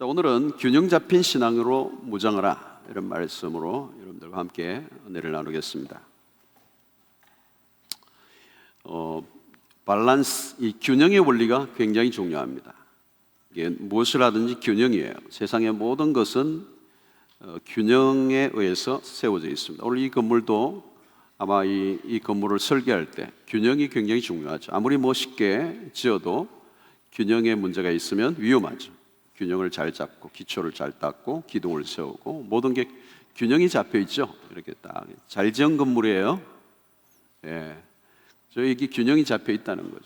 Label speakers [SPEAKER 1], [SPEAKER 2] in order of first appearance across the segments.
[SPEAKER 1] 자, 오늘은 균형 잡힌 신앙으로 무장하라, 이런 말씀으로 여러분들과 함께 은혜를 나누겠습니다. 밸런스, 이 균형의 원리가 굉장히 중요합니다. 이게 무엇을 하든지 균형이에요. 세상의 모든 것은 균형에 의해서 세워져 있습니다. 오늘 이 건물도 아마 이 건물을 설계할 때 균형이 굉장히 중요하죠. 아무리 멋있게 지어도 균형에 문제가 있으면 위험하죠. 균형을 잘 잡고 기초를 잘 닦고 기둥을 세우고 모든 게 균형이 잡혀 있죠. 이렇게 딱 잘 지은 건물이에요. 예, 이게 균형이 잡혀 있다는 거죠.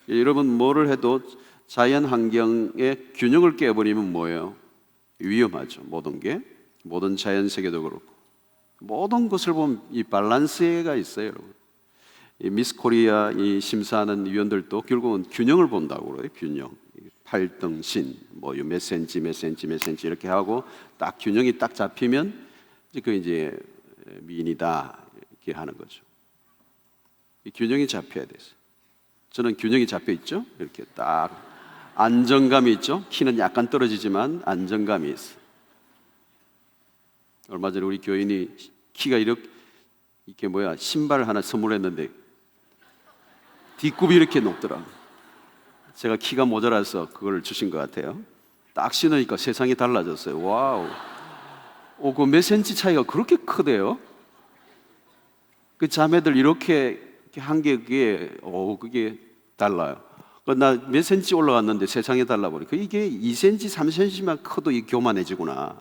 [SPEAKER 1] 여러분 뭐를 해도 자연 환경의 균형을 깨버리면 뭐예요? 위험하죠. 모든 자연 세계도 그렇고 모든 것을 보면 이 밸런스가 있어요, 여러분. 이 미스 코리아 이 심사하는 위원들도 결국은 균형을 본다고 그래요. 균형. 팔등신 몇 센치 이렇게 하고 딱 균형이 딱 잡히면 이제 미인이다 이렇게 하는 거죠. 이 균형이 잡혀야 돼요. 저는 균형이 잡혀 있죠. 이렇게 딱 안정감이 있죠. 키는 약간 떨어지지만 안정감이 있어. 얼마 전에 우리 교인이 키가 이렇게 신발 하나 선물했는데 뒷굽이 이렇게 높더라고요. 제가 키가 모자라서 그걸 주신 것 같아요. 딱 신으니까 세상이 달라졌어요. 와우. 그 몇 센치 차이가 그렇게 크대요. 그 자매들 이렇게 한 게 그게 달라요. 나 몇 센치 올라갔는데 세상이 달라버리니까 이게 2cm, 3cm만 커도 이 교만해지구나.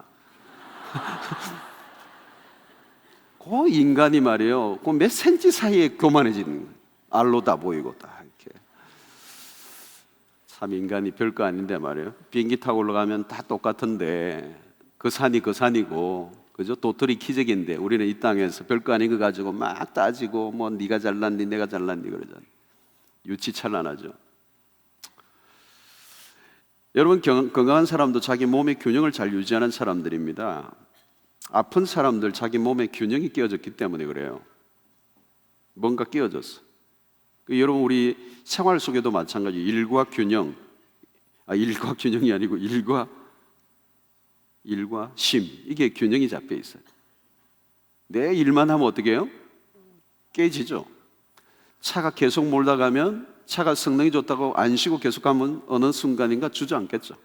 [SPEAKER 1] 그 인간이 말이에요. 그 몇 센치 사이에 교만해지는 거예요. 알로 다 보이고 딱 이렇게. 참 인간이 별거 아닌데 말이에요. 비행기 타고 올라가면 다 똑같은데 그 산이 그 산이고, 그죠? 도토리 키재기인데 우리는 이 땅에서 별거 아닌 거 가지고 막 따지고 네가 잘났니 내가 잘났니 그러잖아요. 유치찬란하죠. 여러분, 건강한 사람도 자기 몸의 균형을 잘 유지하는 사람들입니다. 아픈 사람들 자기 몸의 균형이 깨어졌기 때문에 그래요. 뭔가 깨어졌어. 여러분, 우리 생활 속에도 마찬가지. 일과 균형이 아니고 일과 심, 이게 균형이 잡혀 있어요. 내 일만 하면 어떻게 해요? 깨지죠. 차가 계속 몰다 가면 차가 성능이 좋다고 안 쉬고 계속 가면 어느 순간인가 주저앉겠죠.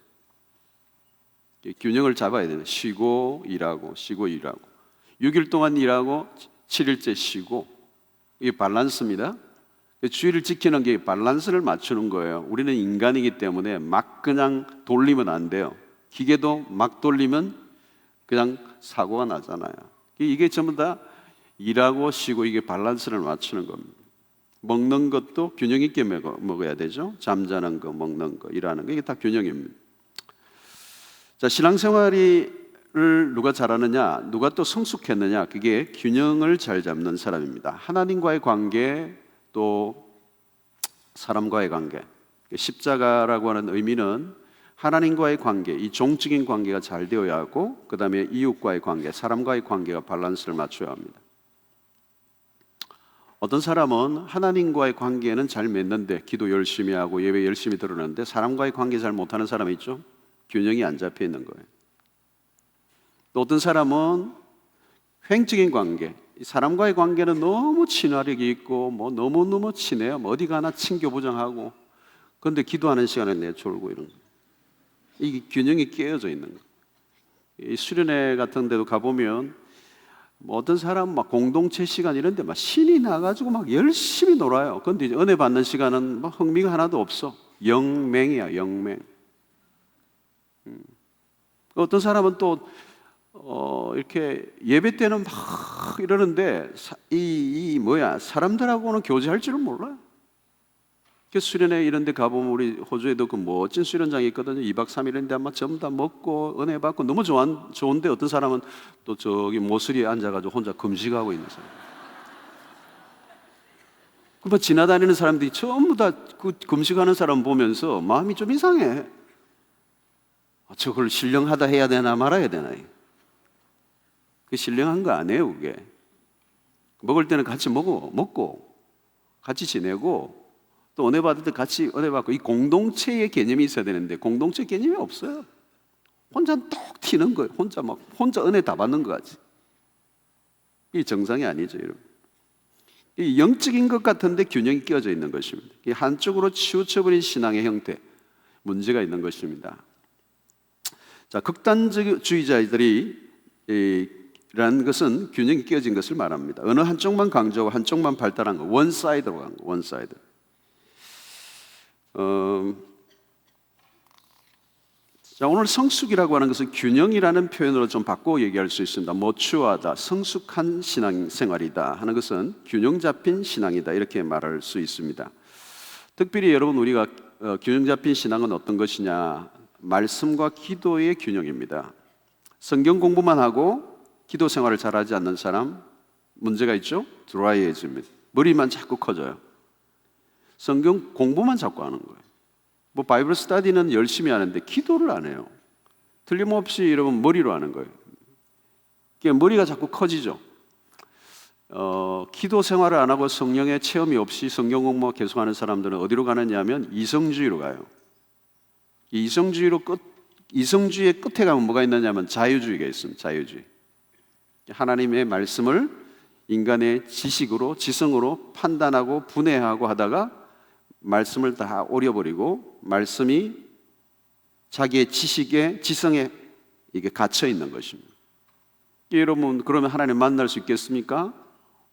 [SPEAKER 1] 균형을 잡아야 되는. 쉬고 일하고 6일 동안 일하고 7일째 쉬고, 이게 밸런스입니다. 주의를 지키는 게 밸런스를 맞추는 거예요. 우리는 인간이기 때문에 막 그냥 돌리면 안 돼요. 기계도 막 돌리면 그냥 사고가 나잖아요. 이게 전부 다 일하고 쉬고 이게 밸런스를 맞추는 겁니다. 먹는 것도 균형 있게 먹어야 되죠. 잠자는 거, 먹는 거, 일하는 거, 이게 다 균형입니다. 자, 신앙생활을 누가 잘하느냐, 누가 또 성숙했느냐, 그게 균형을 잘 잡는 사람입니다. 하나님과의 관계, 또 사람과의 관계. 십자가라고 하는 의미는 하나님과의 관계, 이 종적인 관계가 잘 되어야 하고, 그 다음에 이웃과의 관계, 사람과의 관계가 밸런스를 맞춰야 합니다. 어떤 사람은 하나님과의 관계는 잘 맺는데 기도 열심히 하고 예배 열심히 드러내는데 사람과의 관계 잘 못하는 사람이 있죠. 균형이 안 잡혀 있는 거예요. 또 어떤 사람은 횡적인 관계, 사람과의 관계는 너무 친화력이 있고 너무너무 친해요. 어디 가나 친교부정하고, 그런데 기도하는 시간에 내졸고 이런 거. 이게 균형이 깨어져 있는 거. 이 수련회 같은 데도 가보면 어떤 사람 공동체 시간 이런 데 신이 나가지고 열심히 놀아요. 그런데 은혜 받는 시간은 흥미가 하나도 없어. 영맹이야, 영맹. 어떤 사람은 또 이렇게 예배 때는 막 이러는데 사람들하고는 교제할 줄은 몰라요. 수련회 이런 데 가보면 우리 호주에도 그 멋진 수련장이 있거든요. 2박 3일인데 아마 전부 다 먹고 은혜 받고 너무 좋은데 어떤 사람은 또 저기 모서리에 앉아가지고 혼자 금식하고 있는 사람. 지나다니는 사람들이 전부 다 그 금식하는 사람 보면서 마음이 좀 이상해. 저걸 신령하다 해야 되나 말아야 되나. 그 신령한 거 아니에요, 그게. 먹을 때는 같이 먹고 같이 지내고 또 은혜 받을 때 같이 은혜 받고, 이 공동체의 개념이 있어야 되는데 공동체 개념이 없어요. 혼자 톡 튀는 거예요. 혼자 은혜 다 받는 것 같지. 이 정상이 아니죠, 여러분. 이 영적인 것 같은데 균형이 끼어져 있는 것입니다. 이 한쪽으로 치우쳐버린 신앙의 형태, 문제가 있는 것입니다. 자, 극단주의자들이 라는 것은 균형이 끼어진 것을 말합니다. 어느 한쪽만 강조하고 한쪽만 발달한 거, 원사이드로 간 거, 원사이드. 자, 오늘 성숙이라고 하는 것은 균형이라는 표현으로 좀 바꿔 얘기할 수 있습니다. 모추하다, 성숙한 신앙생활이다 하는 것은 균형 잡힌 신앙이다 이렇게 말할 수 있습니다. 특별히 여러분 우리가 균형 잡힌 신앙은 어떤 것이냐? 말씀과 기도의 균형입니다. 성경 공부만 하고 기도 생활을 잘하지 않는 사람 문제가 있죠? 드라이해집니다. 머리만 자꾸 커져요. 성경 공부만 자꾸 하는 거예요. 뭐 바이블 스터디는 열심히 하는데 기도를 안 해요. 틀림없이 여러분 머리로 하는 거예요. 그러니까 머리가 자꾸 커지죠. 기도 생활을 안 하고 성령의 체험이 없이 성경 공부 계속하는 사람들은 어디로 가느냐 하면 이성주의로 가요. 이성주의의 끝에 가면 뭐가 있느냐면 자유주의가 있습니다. 자유주의. 하나님의 말씀을 인간의 지식으로 지성으로 판단하고 분해하고 하다가 말씀을 다 오려버리고 말씀이 자기의 지식에 지성에 이게 갇혀 있는 것입니다. 여러분 그러면 하나님 만날 수 있겠습니까?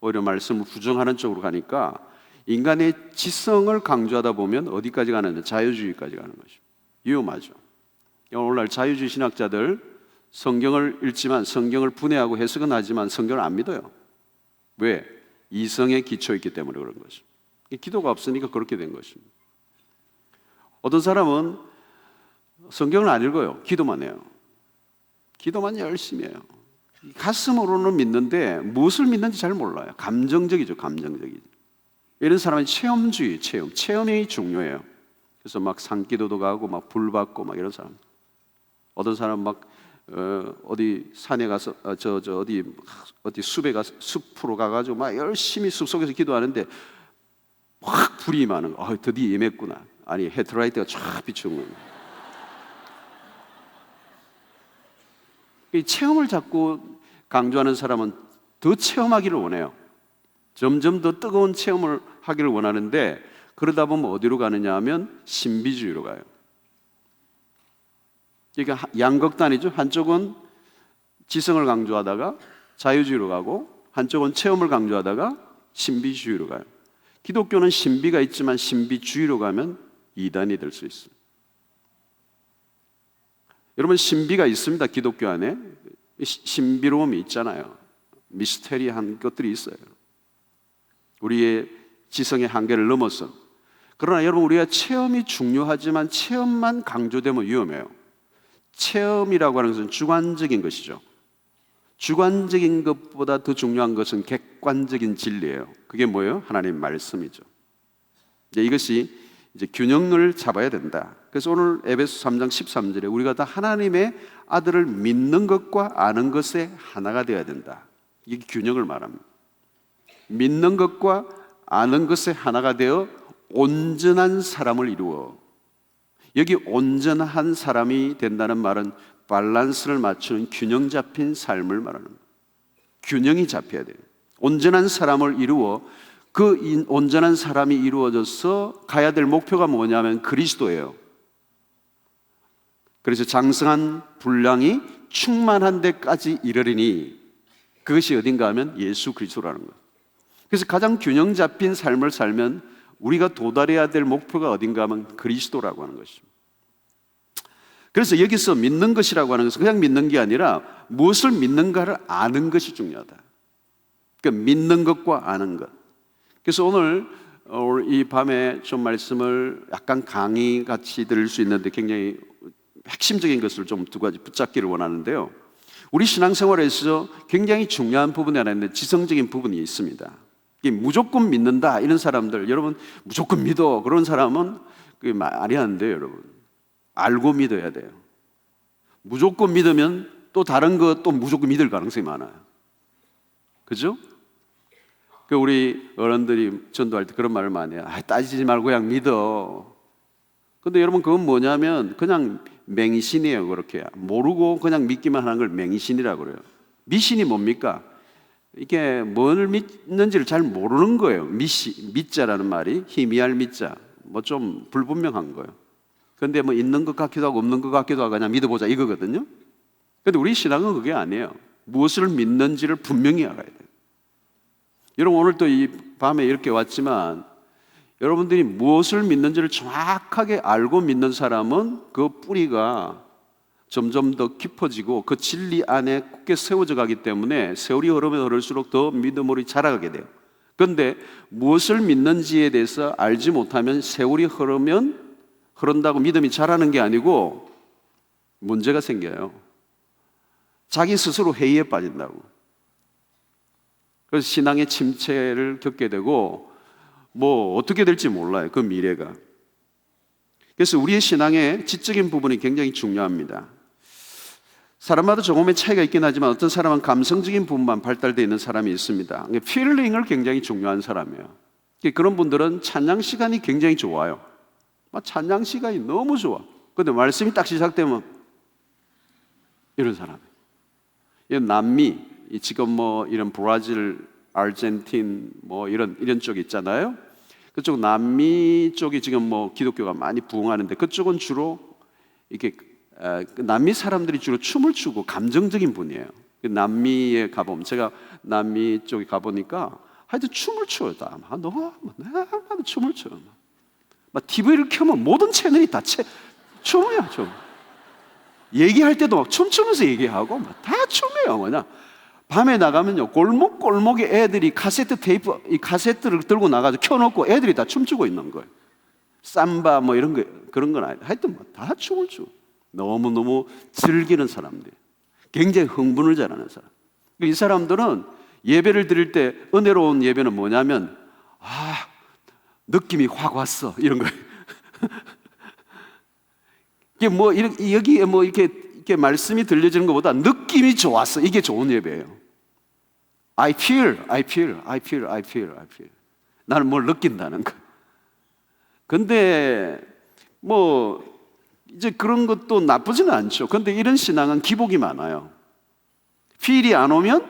[SPEAKER 1] 오히려 말씀을 부정하는 쪽으로 가니까 인간의 지성을 강조하다 보면 어디까지 가느냐? 자유주의까지 가는 것입니다. 위험하죠. 오늘날 자유주의 신학자들 성경을 읽지만 성경을 분해하고 해석은 하지만 성경을 안 믿어요. 왜? 이성에 기초 있기 때문에 그런 것입니다. 기도가 없으니까 그렇게 된 것입니다. 어떤 사람은 성경을 안 읽어요. 기도만 해요. 기도만 열심히 해요. 가슴으로는 믿는데 무엇을 믿는지 잘 몰라요. 감정적이죠. 감정적이죠. 이런 사람은 체험이 중요해요. 그래서 막 산기도도 가고 막 불 받고 막 이런 사람. 어떤 사람은 막 어디 산에 가서 어디 숲으로 가가지고 막 열심히 숲 속에서 기도하는데 확 불이 임하는 거. 드디어 임했구나. 아니 헤드라이트가 쫙 비추는 거예요. 이 체험을 자꾸 강조하는 사람은 더 체험하기를 원해요. 점점 더 뜨거운 체험을 하기를 원하는데 그러다 보면 어디로 가느냐 하면 신비주의로 가요. 그러니까 양극단이죠. 한쪽은 지성을 강조하다가 자유주의로 가고 한쪽은 체험을 강조하다가 신비주의로 가요. 기독교는 신비가 있지만 신비주의로 가면 이단이 될 수 있습니다. 여러분 신비가 있습니다. 기독교 안에 신비로움이 있잖아요. 미스테리한 것들이 있어요. 우리의 지성의 한계를 넘어서. 그러나 여러분 우리가 체험이 중요하지만 체험만 강조되면 위험해요. 체험이라고 하는 것은 주관적인 것이죠. 주관적인 것보다 더 중요한 것은 객관적인 진리예요. 그게 뭐예요? 하나님 말씀이죠. 이것이 이제 균형을 잡아야 된다. 그래서 오늘 에베소 3장 13절에 우리가 다 하나님의 아들을 믿는 것과 아는 것에 하나가 되어야 된다. 이게 균형을 말합니다. 믿는 것과 아는 것에 하나가 되어 온전한 사람을 이루어. 여기 온전한 사람이 된다는 말은 밸런스를 맞추는 균형 잡힌 삶을 말하는 거예요. 균형이 잡혀야 돼요. 온전한 사람을 이루어 그 온전한 사람이 이루어져서 가야 될 목표가 뭐냐면 그리스도예요. 그래서 장성한 분량이 충만한 데까지 이르리니 그것이 어딘가 하면 예수 그리스도라는 거예요. 그래서 가장 균형 잡힌 삶을 살면 우리가 도달해야 될 목표가 어딘가 하면 그리스도라고 하는 것입니다. 그래서 여기서 믿는 것이라고 하는 것은 그냥 믿는 게 아니라 무엇을 믿는가를 아는 것이 중요하다. 그러니까 믿는 것과 아는 것. 그래서 오늘 이 밤에 좀 말씀을 약간 강의같이 들을 수 있는데 굉장히 핵심적인 것을 좀 두 가지 붙잡기를 원하는데요. 우리 신앙생활에서 굉장히 중요한 부분이 하나 있는데 지성적인 부분이 있습니다. 무조건 믿는다 이런 사람들, 여러분 무조건 믿어 그런 사람은 그게 말이 안 돼요. 여러분 알고 믿어야 돼요. 무조건 믿으면 또 다른 거 또 무조건 믿을 가능성이 많아요. 그죠? 우리 어른들이 전도할 때 그런 말을 많이 해요. 따지지 말고 그냥 믿어. 근데 여러분 그건 뭐냐면 그냥 맹신이에요. 그렇게 모르고 그냥 믿기만 하는 걸 맹신이라고 그래요. 미신이 뭡니까? 이게 뭘 믿는지를 잘 모르는 거예요. 믿자라는 말이 희미할 믿자, 뭐 좀 불분명한 거예요. 근데 뭐 있는 것 같기도 하고 없는 것 같기도 하고 그냥 믿어보자 이거거든요. 근데 우리 신앙은 그게 아니에요. 무엇을 믿는지를 분명히 알아야 돼요. 여러분 오늘 또 이 밤에 이렇게 왔지만 여러분들이 무엇을 믿는지를 정확하게 알고 믿는 사람은 그 뿌리가 점점 더 깊어지고 그 진리 안에 굳게 세워져 가기 때문에 세월이 흐르면 흐를수록 더 믿음으로 자라가게 돼요. 그런데 무엇을 믿는지에 대해서 알지 못하면 세월이 흐르면 흐른다고 믿음이 자라는 게 아니고 문제가 생겨요. 자기 스스로 회의에 빠진다고. 그래서 신앙의 침체를 겪게 되고 뭐 어떻게 될지 몰라요. 그 미래가. 그래서 우리의 신앙의 지적인 부분이 굉장히 중요합니다. 사람마다 조금의 차이가 있긴 하지만 어떤 사람은 감성적인 부분만 발달되어 있는 사람이 있습니다. 필링을 굉장히 중요한 사람이에요. 그런 분들은 찬양 시간이 굉장히 좋아요. 찬양 시간이 너무 좋아. 그런데 말씀이 딱 시작되면 이런 사람이에요. 남미, 지금 뭐 이런 브라질, 아르헨틴 뭐 이런 쪽 있잖아요. 그쪽 남미 쪽이 지금 뭐 기독교가 많이 부흥하는데 그쪽은 주로 이렇게 남미 사람들이 주로 춤을 추고 감정적인 분이에요. 남미에 가보면 제가 남미 쪽에 가보니까 하여튼 춤을 춰요. 다 너무 춤을 춰요. 막 TV를 켜면 모든 채널이 다 춤이야, 춤. 얘기할 때도 막 춤추면서 얘기하고 막 다 춤이에요, 뭐냐. 밤에 나가면요 골목골목에 애들이 카세트 테이프 이 카세트를 들고 나가서 켜놓고 애들이 다 춤추고 있는 거예요. 삼바 뭐 이런 거 그런 건 아니에요. 하여튼 뭐 다 춤을 추고 너무너무 즐기는 사람들, 굉장히 흥분을 잘하는 사람. 이 사람들은 예배를 드릴 때 은혜로운 예배는 뭐냐면 느낌이 확 왔어 이런 거예요. 이게 뭐 여기에 뭐 이렇게 말씀이 들려지는 것보다 느낌이 좋았어. 이게 좋은 예배예요. I feel. 나는 뭘 느낀다는 거. 근데 뭐 이제 그런 것도 나쁘지는 않죠. 근데 이런 신앙은 기복이 많아요. feel이 안 오면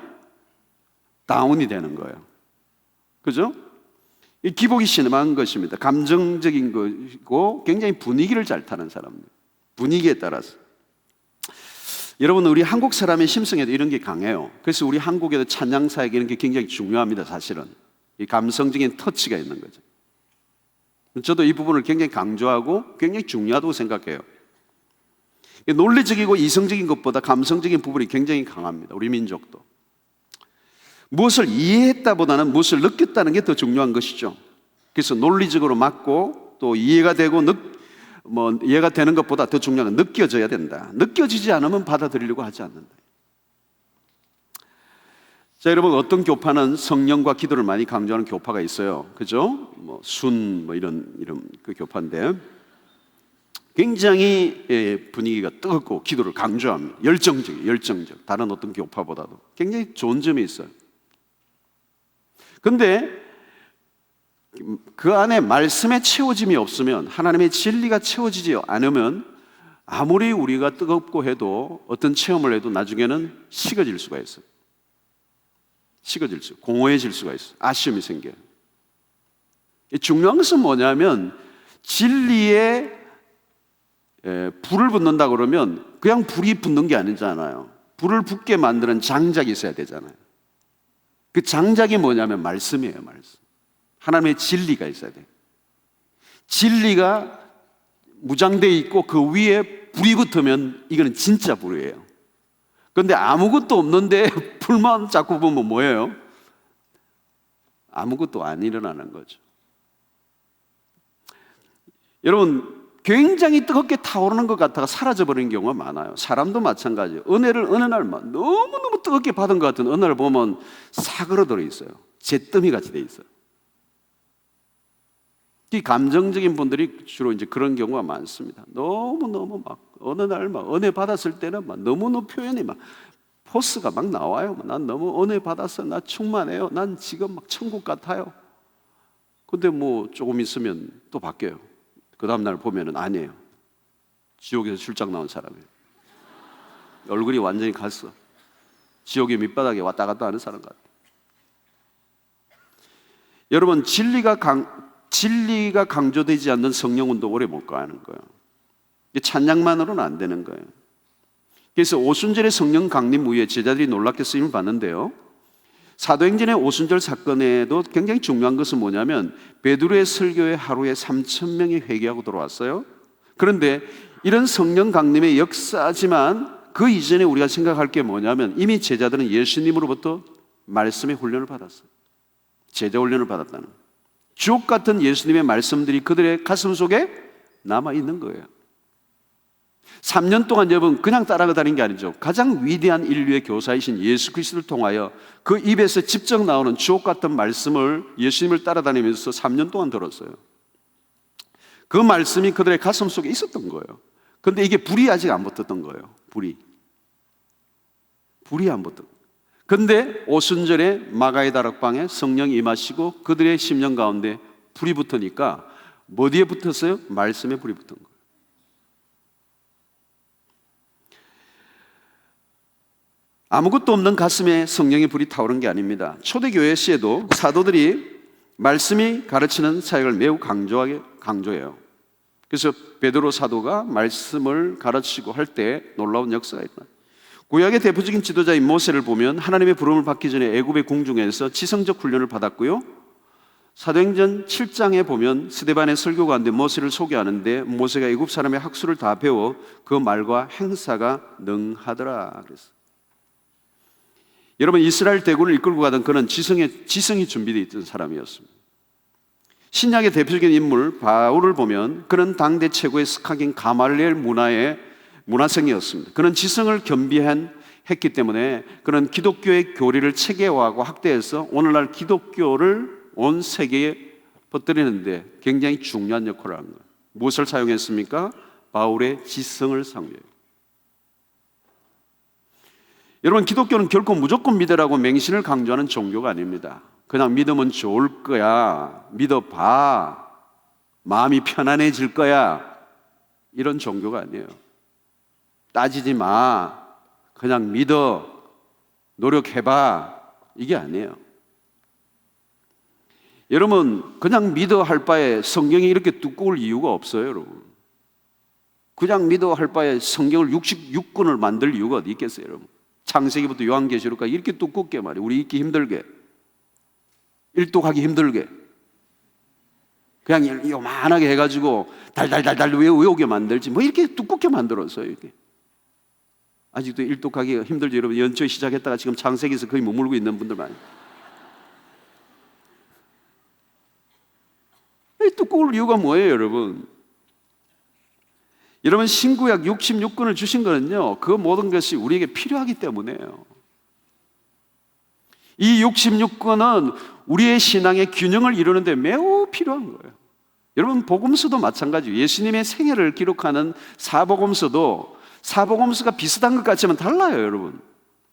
[SPEAKER 1] 다운이 되는 거예요. 그죠? 이 기복이 심한 것입니다. 감정적인 것이고 굉장히 분위기를 잘 타는 사람들. 분위기에 따라서. 여러분 우리 한국 사람의 심성에도 이런 게 강해요. 그래서 우리 한국에도 찬양사에게 이런 게 굉장히 중요합니다. 사실은 이 감성적인 터치가 있는 거죠. 저도 이 부분을 굉장히 강조하고 굉장히 중요하다고 생각해요. 논리적이고 이성적인 것보다 감성적인 부분이 굉장히 강합니다. 우리 민족도 무엇을 이해했다보다는 무엇을 느꼈다는 게 더 중요한 것이죠. 그래서 논리적으로 맞고 또 이해가 되고 이해가 되는 것보다 더 중요한 건 느껴져야 된다. 느껴지지 않으면 받아들이려고 하지 않는다. 자, 여러분 어떤 교파는 성령과 기도를 많이 강조하는 교파가 있어요. 그죠? 이런 그 교파인데 굉장히 분위기가 뜨겁고 기도를 강조합니다. 열정적. 다른 어떤 교파보다도 굉장히 좋은 점이 있어요. 근데 그 안에 말씀의 채워짐이 없으면, 하나님의 진리가 채워지지 않으면 아무리 우리가 뜨겁고 해도 어떤 체험을 해도 나중에는 식어질 수가 있어요. 공허해질 수가 있어요. 아쉬움이 생겨요. 중요한 것은 뭐냐면 진리에 불을 붙는다 그러면 그냥 불이 붙는 게 아니잖아요. 불을 붙게 만드는 장작이 있어야 되잖아요. 그 장작이 뭐냐면 말씀이에요. 말씀. 하나님의 진리가 있어야 돼요. 진리가 무장되어 있고 그 위에 불이 붙으면 이거는 진짜 불이에요. 그런데 아무것도 없는데 불만 자꾸 보면 뭐예요? 아무것도 안 일어나는 거죠. 여러분 굉장히 뜨겁게 타오르는 것 같다가 사라져버리는 경우가 많아요. 사람도 마찬가지예요. 은혜를 어느 날 너무너무 뜨겁게 받은 것 같은 은혜를 보면 사그러들어 있어요. 잿더미 같이 돼 있어요. 이 감정적인 분들이 주로 이제 그런 경우가 많습니다. 너무너무 어느 날 은혜 받았을 때는 너무너무 표현이 포스가 나와요. 난 너무 은혜 받았어. 나 충만해요. 난 지금 천국 같아요. 근데 조금 있으면 또 바뀌어요. 그 다음날 보면은 아니에요. 지옥에서 출장 나온 사람이에요. 얼굴이 완전히 갔어. 지옥의 밑바닥에 왔다 갔다 하는 사람 같아요. 여러분, 진리가 강조되지 않는 성령운동 오래 못 가는 거예요. 찬양만으로는 안 되는 거예요. 그래서 오순절의 성령 강림 후에 제자들이 놀랍게 쓰임을 받는데요, 사도행전의 오순절 사건에도 굉장히 중요한 것은 뭐냐면 베드로의 설교에 하루에 3,000명이 회개하고 돌아왔어요. 그런데 이런 성령 강림의 역사지만 그 이전에 우리가 생각할 게 뭐냐면 이미 제자들은 예수님으로부터 말씀의 훈련을 받았어요. 제자 훈련을 받았다는, 주옥 같은 예수님의 말씀들이 그들의 가슴 속에 남아있는 거예요. 3년 동안 여러분 그냥 따라가 다닌 게 아니죠. 가장 위대한 인류의 교사이신 예수 그리스도를 통하여 그 입에서 직접 나오는 주옥 같은 말씀을 예수님을 따라다니면서 3년 동안 들었어요. 그 말씀이 그들의 가슴 속에 있었던 거예요. 그런데 이게 불이 아직 안 붙었던 거예요. 불이 안 붙었던 거예요. 그런데 오순절에 마가의 다락방에 성령이 임하시고 그들의 심령 가운데 불이 붙으니까 어디에 붙었어요? 말씀에 불이 붙은 거예요. 아무것도 없는 가슴에 성령의 불이 타오른 게 아닙니다. 초대교회 시에도 사도들이 말씀이 가르치는 사역을 매우 강조해요. 그래서 베드로 사도가 말씀을 가르치고 할 때 놀라운 역사가 있다. 구약의 대표적인 지도자인 모세를 보면 하나님의 부름을 받기 전에 애굽의 궁중에서 지성적 훈련을 받았고요, 사도행전 7장에 보면 스데반의 설교 가운데 모세를 소개하는데 모세가 애굽 사람의 학수를 다 배워 그 말과 행사가 능하더라 그랬어요. 여러분, 이스라엘 대군을 이끌고 가던 그는 지성이 준비되어 있던 사람이었습니다. 신약의 대표적인 인물 바울을 보면 그는 당대 최고의 스카긴 가말리엘 문화의 문화생이었습니다. 그는 지성을 겸비했기 때문에 그는 기독교의 교리를 체계화하고 확대해서 오늘날 기독교를 온 세계에 퍼뜨리는데 굉장히 중요한 역할을 한 거예요. 무엇을 사용했습니까? 바울의 지성을 사용해요. 여러분, 기독교는 결코 무조건 믿으라고 맹신을 강조하는 종교가 아닙니다. 그냥 믿으면 좋을 거야, 믿어봐, 마음이 편안해질 거야, 이런 종교가 아니에요. 따지지 마, 그냥 믿어, 노력해봐, 이게 아니에요. 여러분, 그냥 믿어 할 바에 성경이 이렇게 두꺼울 이유가 없어요. 여러분, 그냥 믿어 할 바에 성경을 66권을 만들 이유가 어디 있겠어요. 여러분, 창세기부터 요한계시록까지 이렇게 두껍게 말이에요. 우리 읽기 힘들게, 일독하기 힘들게 그냥 요만하게 해가지고 달달달달 외우게 만들지 뭐 이렇게 두껍게 만들었어요. 이렇게 아직도 일독하기 힘들죠. 여러분, 연초에 시작했다가 지금 창세기에서 거의 머물고 있는 분들 많아요. 두꺼울 이유가 뭐예요, 여러분? 여러분, 신구약 66권을 주신 거는요, 그 모든 것이 우리에게 필요하기 때문에요. 이 66권은 우리의 신앙의 균형을 이루는데 매우 필요한 거예요. 여러분, 복음서도 마찬가지예요. 예수님의 생애를 기록하는 사복음서가 비슷한 것 같지만 달라요. 여러분,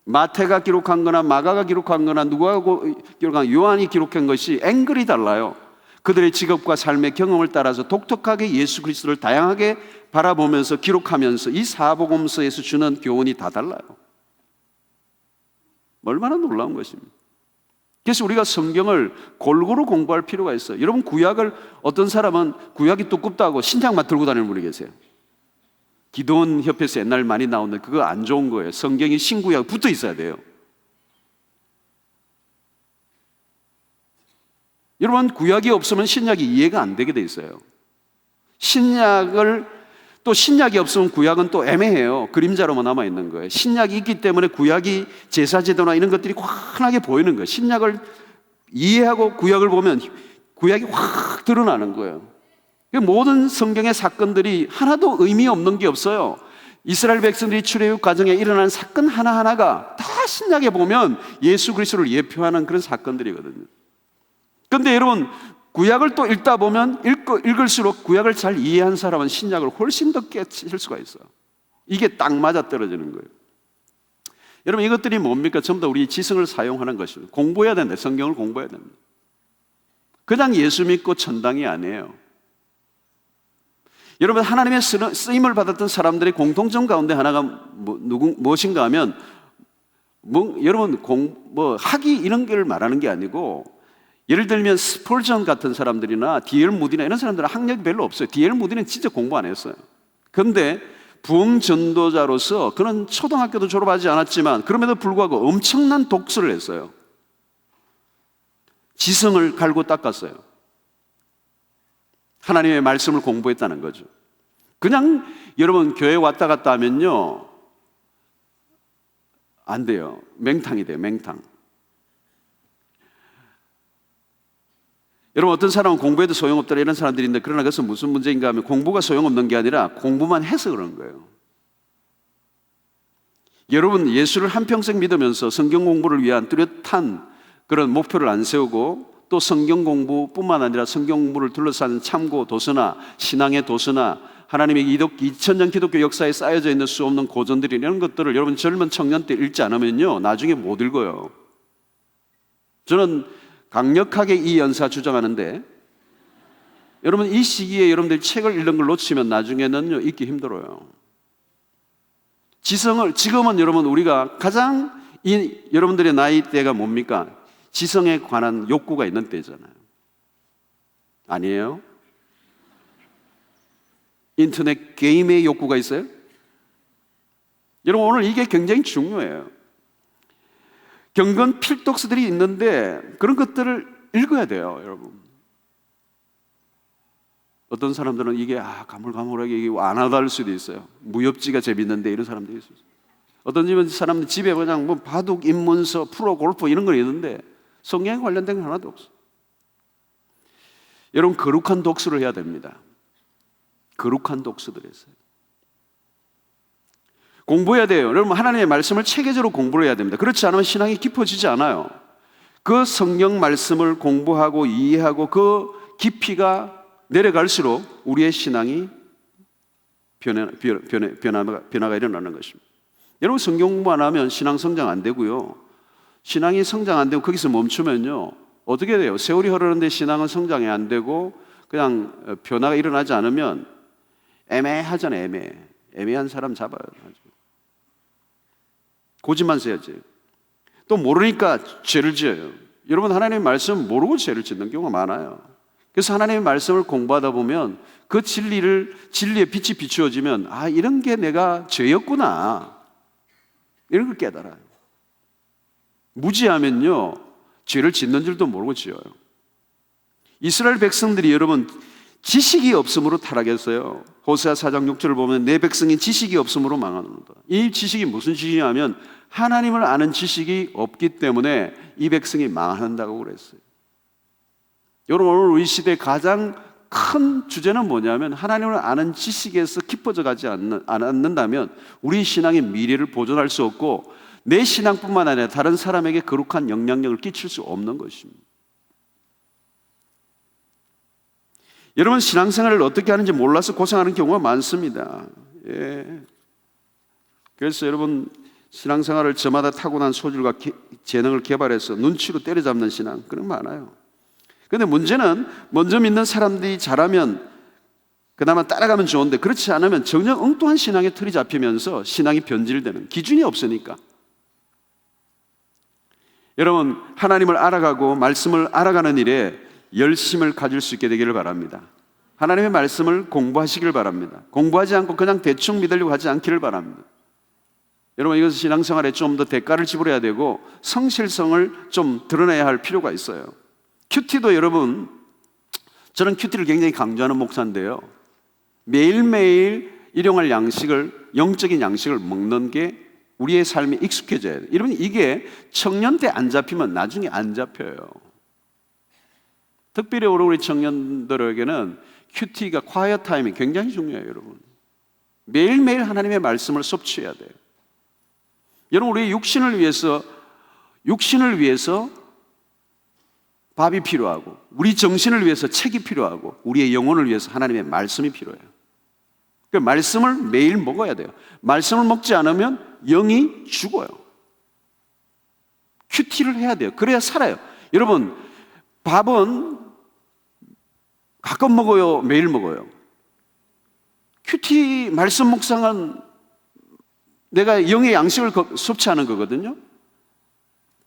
[SPEAKER 1] 마태가 기록한 거나 마가가 기록한 거나 누가가 기록한 요한이 기록한 것이 앵글이 달라요. 그들의 직업과 삶의 경험을 따라서 독특하게 예수 그리스도를 다양하게 바라보면서 기록하면서 이 사복음서에서 주는 교훈이 다 달라요. 얼마나 놀라운 것입니다. 그래서 우리가 성경을 골고루 공부할 필요가 있어요. 여러분, 구약을 어떤 사람은 구약이 두껍다고 신약만 들고 다니는 분이 계세요. 기도원 협회에서 옛날 많이 나오는데 그거 안 좋은 거예요. 성경이 신구약 붙어 있어야 돼요. 여러분, 구약이 없으면 신약이 이해가 안 되게 돼 있어요. 신약이 없으면 구약은 또 애매해요. 그림자로만 남아있는 거예요. 신약이 있기 때문에 구약이 제사제도나 이런 것들이 환하게 보이는 거예요. 신약을 이해하고 구약을 보면 구약이 확 드러나는 거예요. 모든 성경의 사건들이 하나도 의미 없는 게 없어요. 이스라엘 백성들이 출애굽 과정에 일어난 사건 하나하나가 다 신약에 보면 예수 그리스도를 예표하는 그런 사건들이거든요. 그런데 여러분, 구약을 또 읽다 보면 읽을수록 구약을 잘 이해한 사람은 신약을 훨씬 더 깨칠 수가 있어요. 이게 딱 맞아떨어지는 거예요. 여러분, 이것들이 뭡니까? 전부 다 우리 지성을 사용하는 것입니다. 공부해야 된다. 성경을 공부해야 된다. 그냥 예수 믿고 천당이 아니에요. 여러분, 하나님의 쓰임을 받았던 사람들의 공통점 가운데 하나가 무엇인가 하면 여러분 학위 이런 걸 말하는 게 아니고, 예를 들면 스펄전 같은 사람들이나 D.L. 무디나 이런 사람들은 학력이 별로 없어요. D.L. 무디는 진짜 공부 안 했어요. 그런데 부흥 전도자로서 그는 초등학교도 졸업하지 않았지만 그럼에도 불구하고 엄청난 독서를 했어요. 지성을 갈고 닦았어요. 하나님의 말씀을 공부했다는 거죠. 그냥 여러분 교회 왔다 갔다 하면요 안 돼요. 맹탕이 돼요. 맹탕. 여러분, 어떤 사람은 공부해도 소용없다 이런 사람들이 있는데, 그러나 그것은 무슨 문제인가 하면 공부가 소용없는 게 아니라 공부만 해서 그런 거예요. 여러분, 예수를 한평생 믿으면서 성경 공부를 위한 뚜렷한 그런 목표를 안 세우고, 또 성경 공부뿐만 아니라 성경 공부를 둘러싼 참고 도서나 신앙의 도서나 하나님의 2000년 기독교 역사에 쌓여져 있는 수 없는 고전들이, 이런 것들을 여러분 젊은 청년 때 읽지 않으면요 나중에 못 읽어요. 저는 강력하게 이 연사 주장하는데, 여러분 이 시기에 여러분들이 책을 읽는 걸 놓치면 나중에는요 읽기 힘들어요. 지금은 여러분 우리가 가장 여러분들의 나이대가 뭡니까? 지성에 관한 욕구가 있는 때잖아요. 아니에요? 인터넷 게임의 욕구가 있어요? 여러분 오늘 이게 굉장히 중요해요. 경건 필독서들이 있는데 그런 것들을 읽어야 돼요, 여러분. 어떤 사람들은 이게 가물가물하게 이게 안 와닿을 수도 있어요. 무협지가 재밌는데 이런 사람들이 있어요. 어떤 사람들 집에 그냥 바둑, 입문서, 프로 골프 이런 거 있는데 성경에 관련된 건 하나도 없어요. 여러분 거룩한 독서를 해야 됩니다. 거룩한 독서들 했어요. 공부해야 돼요. 여러분 하나님의 말씀을 체계적으로 공부를 해야 됩니다. 그렇지 않으면 신앙이 깊어지지 않아요. 그 성경 말씀을 공부하고 이해하고 그 깊이가 내려갈수록 우리의 신앙이 변화가 일어나는 것입니다. 여러분 성경 공부 안 하면 신앙 성장 안 되고요. 신앙이 성장 안 되고 거기서 멈추면요 어떻게 돼요? 세월이 흐르는데 신앙은 성장이 안 되고 그냥 변화가 일어나지 않으면 애매하잖아요. 애매한 사람 잡아요. 고집만 써야지. 또 모르니까 죄를 지어요. 여러분 하나님의 말씀 모르고 죄를 짓는 경우가 많아요. 그래서 하나님의 말씀을 공부하다 보면 그 진리의 빛이 비추어지면 이런 게 내가 죄였구나 이런 걸 깨달아요. 무지하면요 죄를 짓는 줄도 모르고 지어요. 이스라엘 백성들이 여러분 지식이 없음으로 타락했어요. 호세아 4장 6절을 보면 내 백성이 지식이 없음으로 망하는도다. 이 지식이 무슨 지식이냐면 하나님을 아는 지식이 없기 때문에 이 백성이 망한다고 그랬어요. 여러분 오늘 우리 시대의 가장 큰 주제는 뭐냐면 하나님을 아는 지식에서 깊어져 가지 않는다면 우리 신앙의 미래를 보존할 수 없고 내 신앙뿐만 아니라 다른 사람에게 거룩한 영향력을 끼칠 수 없는 것입니다. 여러분 신앙생활을 어떻게 하는지 몰라서 고생하는 경우가 많습니다. 그래서 여러분 신앙생활을 저마다 타고난 소질과 재능을 개발해서 눈치로 때려잡는 신앙 그런 거 많아요. 그런데 문제는 먼저 믿는 사람들이 잘하면 그나마 따라가면 좋은데 그렇지 않으면 전혀 엉뚱한 신앙의 틀이 잡히면서 신앙이 변질되는, 기준이 없으니까. 여러분 하나님을 알아가고 말씀을 알아가는 일에 열심을 가질 수 있게 되기를 바랍니다. 하나님의 말씀을 공부하시길 바랍니다. 공부하지 않고 그냥 대충 믿으려고 하지 않기를 바랍니다. 여러분 이것은 신앙생활에 좀 더 대가를 지불해야 되고 성실성을 좀 드러내야 할 필요가 있어요. 큐티도 여러분, 저는 큐티를 굉장히 강조하는 목사인데요, 매일매일 일용할 양식을, 영적인 양식을 먹는 게 우리의 삶에 익숙해져야 돼요. 여러분 이게 청년 때 안 잡히면 나중에 안 잡혀요. 특별히 우리 청년들에게는 큐티가 콰이어 타임이 굉장히 중요해요. 여러분 매일매일 하나님의 말씀을 섭취해야 돼요. 여러분 우리 육신을 위해서 밥이 필요하고 우리 정신을 위해서 책이 필요하고 우리의 영혼을 위해서 하나님의 말씀이 필요해요. 그 말씀을 매일 먹어야 돼요. 말씀을 먹지 않으면 영이 죽어요. 큐티를 해야 돼요. 그래야 살아요. 여러분 밥은 가끔 먹어요? 매일 먹어요? 큐티 말씀 묵상은 내가 영의 양식을 섭취하는 거거든요.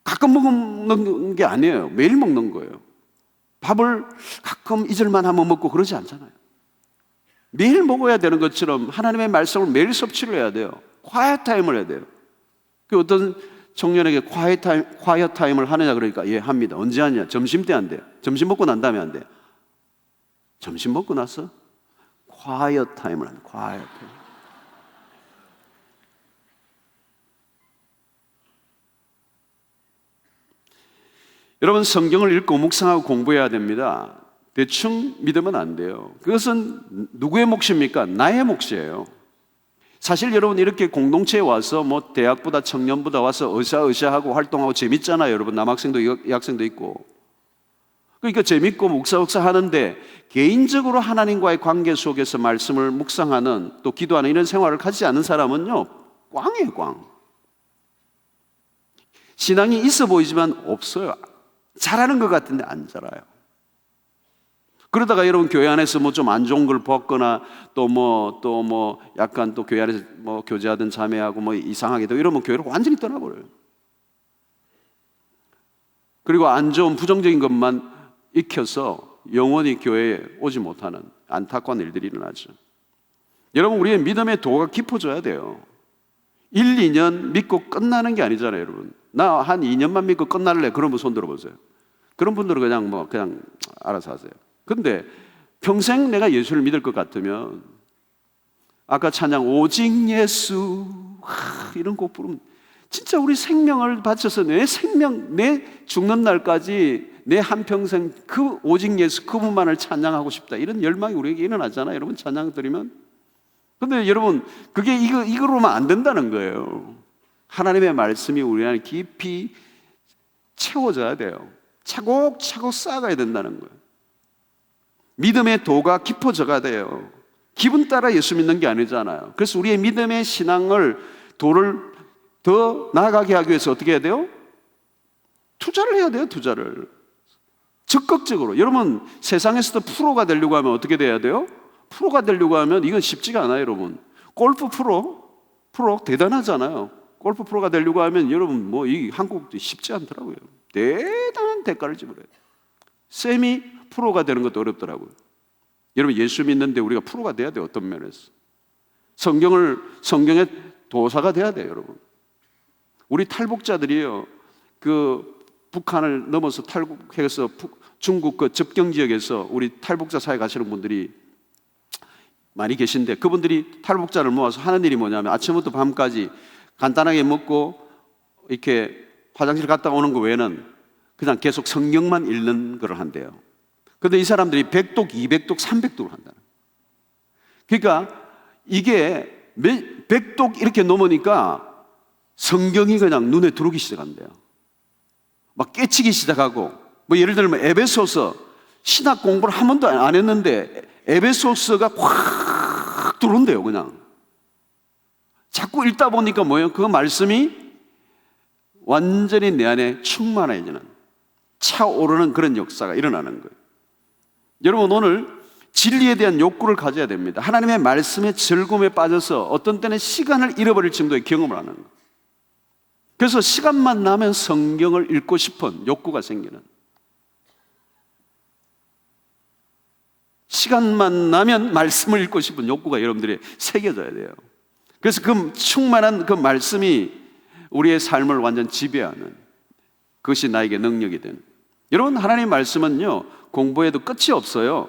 [SPEAKER 1] 가끔 먹는 게 아니에요. 매일 먹는 거예요. 밥을 가끔 잊을만 하면 먹고 그러지 않잖아요. 매일 먹어야 되는 것처럼 하나님의 말씀을 매일 섭취를 해야 돼요. quiet 타임을 해야 돼요. 그 어떤 청년에게 quiet 타임을 하느냐 그러니까 예, 합니다. 언제 하냐? 점심 때 한대요. 점심 먹고 난 다음에 한대요. 점심 먹고 나서 quiet 타임을 한대요. quiet 타임. 여러분, 성경을 읽고 묵상하고 공부해야 됩니다. 대충 믿으면 안 돼요. 그것은 누구의 몫입니까? 나의 몫이에요. 사실 여러분, 이렇게 공동체에 와서 뭐 대학보다 청년보다 와서 으쌰으쌰하고 활동하고 재밌잖아요. 여러분, 남학생도 여학생도 있고. 그러니까 재밌고 묵상묵상 하는데 개인적으로 하나님과의 관계 속에서 말씀을 묵상하는 또 기도하는 이런 생활을 가지지 않은 사람은요, 꽝이에요, 꽝. 신앙이 있어 보이지만 없어요. 잘하는 것 같은데 안 자라요. 그러다가 여러분 교회 안에서 뭐 좀 안 좋은 걸 벗거나 또 뭐 약간 또 교회 안에서 뭐 교제하던 자매하고 뭐 이상하게 되고 이러면 교회를 완전히 떠나버려요. 그리고 안 좋은 부정적인 것만 익혀서 영원히 교회에 오지 못하는 안타까운 일들이 일어나죠. 여러분, 우리의 믿음의 도가 깊어져야 돼요. 1, 2년 믿고 끝나는 게 아니잖아요, 여러분. 나 한 2년만 믿고 끝날래. 그러면 손 들어보세요. 그런 분들은 그냥 알아서 하세요. 근데 평생 내가 예수를 믿을 것 같으면 아까 찬양 오직 예수 이런 곡 부르면 진짜 우리 생명을 바쳐서 내 생명, 내 죽는 날까지 내 한평생 그 오직 예수 그분만을 찬양하고 싶다. 이런 열망이 우리에게 일어나잖아요. 여러분, 찬양 드리면. 근데 여러분, 그게 이거로만 안 된다는 거예요. 하나님의 말씀이 우리 안에 깊이 채워져야 돼요. 차곡차곡 쌓아가야 된다는 거예요. 믿음의 도가 깊어져야 돼요. 기분 따라 예수 믿는 게 아니잖아요. 그래서 우리의 믿음의 신앙을 도를 더 나아가게 하기 위해서 어떻게 해야 돼요? 투자를 해야 돼요. 투자를 적극적으로. 여러분, 세상에서도 프로가 되려고 하면 어떻게 돼야 돼요? 프로가 되려고 하면 이건 쉽지가 않아요. 여러분, 골프 프로 대단하잖아요. 골프 프로가 되려고 하면 여러분 뭐 이 한국도 쉽지 않더라고요. 대단한 대가를 지불해요. 세미 프로가 되는 것도 어렵더라고요. 여러분, 예수 믿는데 우리가 프로가 돼야 돼요. 어떤 면에서 성경의 도사가 돼야 돼요. 여러분, 우리 탈북자들이요, 그 북한을 넘어서 탈북해서 중국 그 접경 지역에서 우리 탈북자 사회 가시는 분들이 많이 계신데, 그분들이 탈북자를 모아서 하는 일이 뭐냐면 아침부터 밤까지 간단하게 먹고 이렇게 화장실 갔다 오는 거 외에는 그냥 계속 성경만 읽는 걸 한대요. 그런데 이 사람들이 100독, 200독, 300독을 한다는 거예요. 그러니까 이게 100독 이렇게 넘으니까 성경이 그냥 눈에 들어오기 시작한대요. 막 깨치기 시작하고, 뭐 예를 들면 에베소서, 신학 공부를 한 번도 안 했는데 에베소서가 확 들어온대요. 그냥 자꾸 읽다 보니까 뭐예요? 그 말씀이 완전히 내 안에 충만해지는, 차오르는 그런 역사가 일어나는 거예요. 여러분, 오늘 진리에 대한 욕구를 가져야 됩니다. 하나님의 말씀의 즐거움에 빠져서 어떤 때는 시간을 잃어버릴 정도의 경험을 하는 거예요. 그래서 시간만 나면 성경을 읽고 싶은 욕구가 생기는, 시간만 나면 말씀을 읽고 싶은 욕구가 여러분들이 새겨져야 돼요. 그래서 그 충만한 그 말씀이 우리의 삶을 완전 지배하는, 그것이 나에게 능력이 되는. 여러분, 하나님의 말씀은요, 공부해도 끝이 없어요.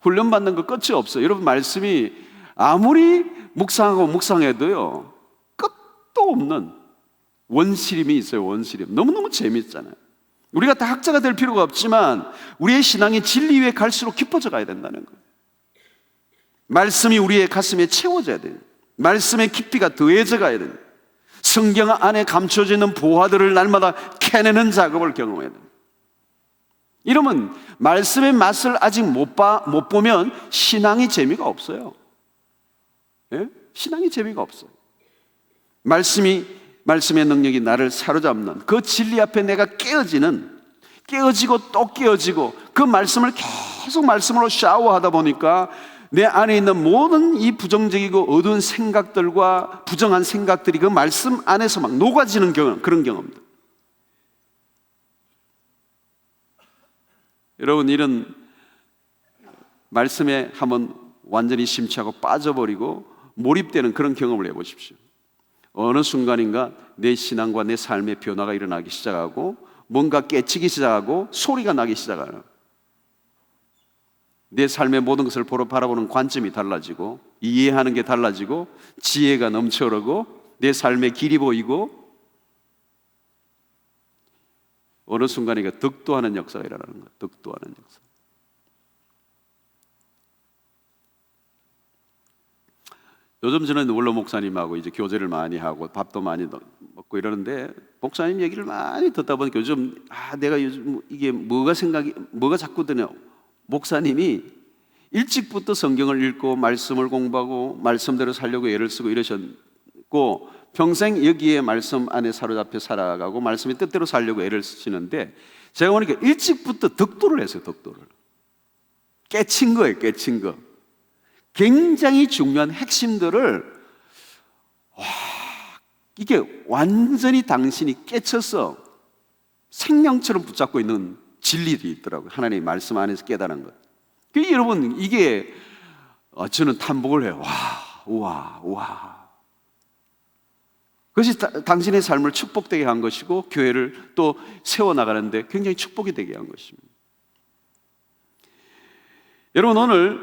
[SPEAKER 1] 훈련받는 거 끝이 없어요. 여러분, 말씀이 아무리 묵상하고 묵상해도요, 끝도 없는 원시림이 있어요. 원시림. 너무너무 재미있잖아요. 우리가 다 학자가 될 필요가 없지만 우리의 신앙이 진리 위에 갈수록 깊어져 가야 된다는 거예요. 말씀이 우리의 가슴에 채워져야 돼요. 말씀의 깊이가 더해져 가야 돼요. 성경 안에 감춰져 있는 보화들을 날마다 캐내는 작업을 경험해야 됩니다. 이러면 말씀의 맛을 아직 못 보면 신앙이 재미가 없어요. 예? 신앙이 재미가 없어요. 말씀의 능력이 나를 사로잡는, 그 진리 앞에 내가 깨어지고 또 깨어지고, 그 말씀을 계속 말씀으로 샤워하다 보니까 내 안에 있는 모든 이 부정적이고 어두운 생각들과 부정한 생각들이 그 말씀 안에서 막 녹아지는 경험, 그런 경험들. 여러분, 이런 말씀에 한번 완전히 심취하고 빠져버리고 몰입되는 그런 경험을 해보십시오. 어느 순간인가 내 신앙과 내 삶의 변화가 일어나기 시작하고 뭔가 깨치기 시작하고 소리가 나기 시작하는, 내 삶의 모든 것을 바라보는 관점이 달라지고 이해하는 게 달라지고 지혜가 넘쳐흐르고 내 삶의 길이 보이고 어느 순간인가 득도하는 역사가 일어나는 거예요. 득도하는 역사. 요즘 저는 원로 목사님하고 이제 교제를 많이 하고 밥도 많이 먹고 이러는데 목사님 얘기를 많이 듣다 보니까 요즘 내가 요즘 이게 뭐가 자꾸 드냐. 목사님이 일찍부터 성경을 읽고 말씀을 공부하고 말씀대로 살려고 애를 쓰고 이러셨고 평생 여기에 말씀 안에 사로잡혀 살아가고 말씀의 뜻대로 살려고 애를 쓰시는데 제가 보니까 일찍부터 득도를 했어요. 득도를 깨친 거예요. 깨친 거. 굉장히 중요한 핵심들을 이게 완전히 당신이 깨쳐서 생명처럼 붙잡고 있는 진리들이 있더라고요. 하나님의 말씀 안에서 깨달은 것. 여러분, 이게 저는 탐복을 해요. 와. 그것이 당신의 삶을 축복되게 한 것이고 교회를 또 세워나가는데 굉장히 축복이 되게 한 것입니다. 여러분, 오늘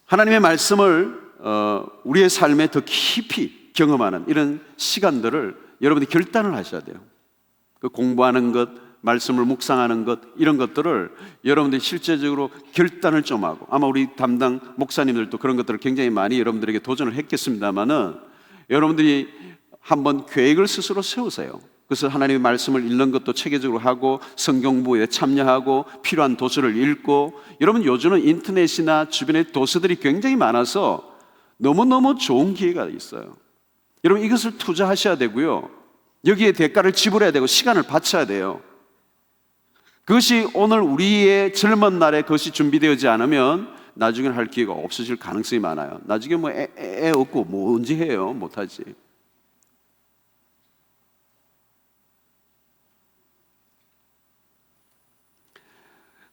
[SPEAKER 1] 하나님의 말씀을 우리의 삶에 더 깊이 경험하는 이런 시간들을 여러분이 결단을 하셔야 돼요. 그 공부하는 것, 말씀을 묵상하는 것, 이런 것들을 여러분들이 실제적으로 결단을 좀 하고, 아마 우리 담당 목사님들도 그런 것들을 굉장히 많이 여러분들에게 도전을 했겠습니다만은 여러분들이 한번 계획을 스스로 세우세요. 그래서 하나님의 말씀을 읽는 것도 체계적으로 하고 성경 공부에 참여하고 필요한 도서를 읽고, 여러분 요즘은 인터넷이나 주변에 도서들이 굉장히 많아서 너무너무 좋은 기회가 있어요. 여러분, 이것을 투자하셔야 되고요, 여기에 대가를 지불해야 되고 시간을 바쳐야 돼요. 그것이 오늘 우리의 젊은 날에 그것이 준비되어지지 않으면 나중에는 할 기회가 없어질 가능성이 많아요. 나중에 뭐 애 없고 뭐 언제 해요? 못하지.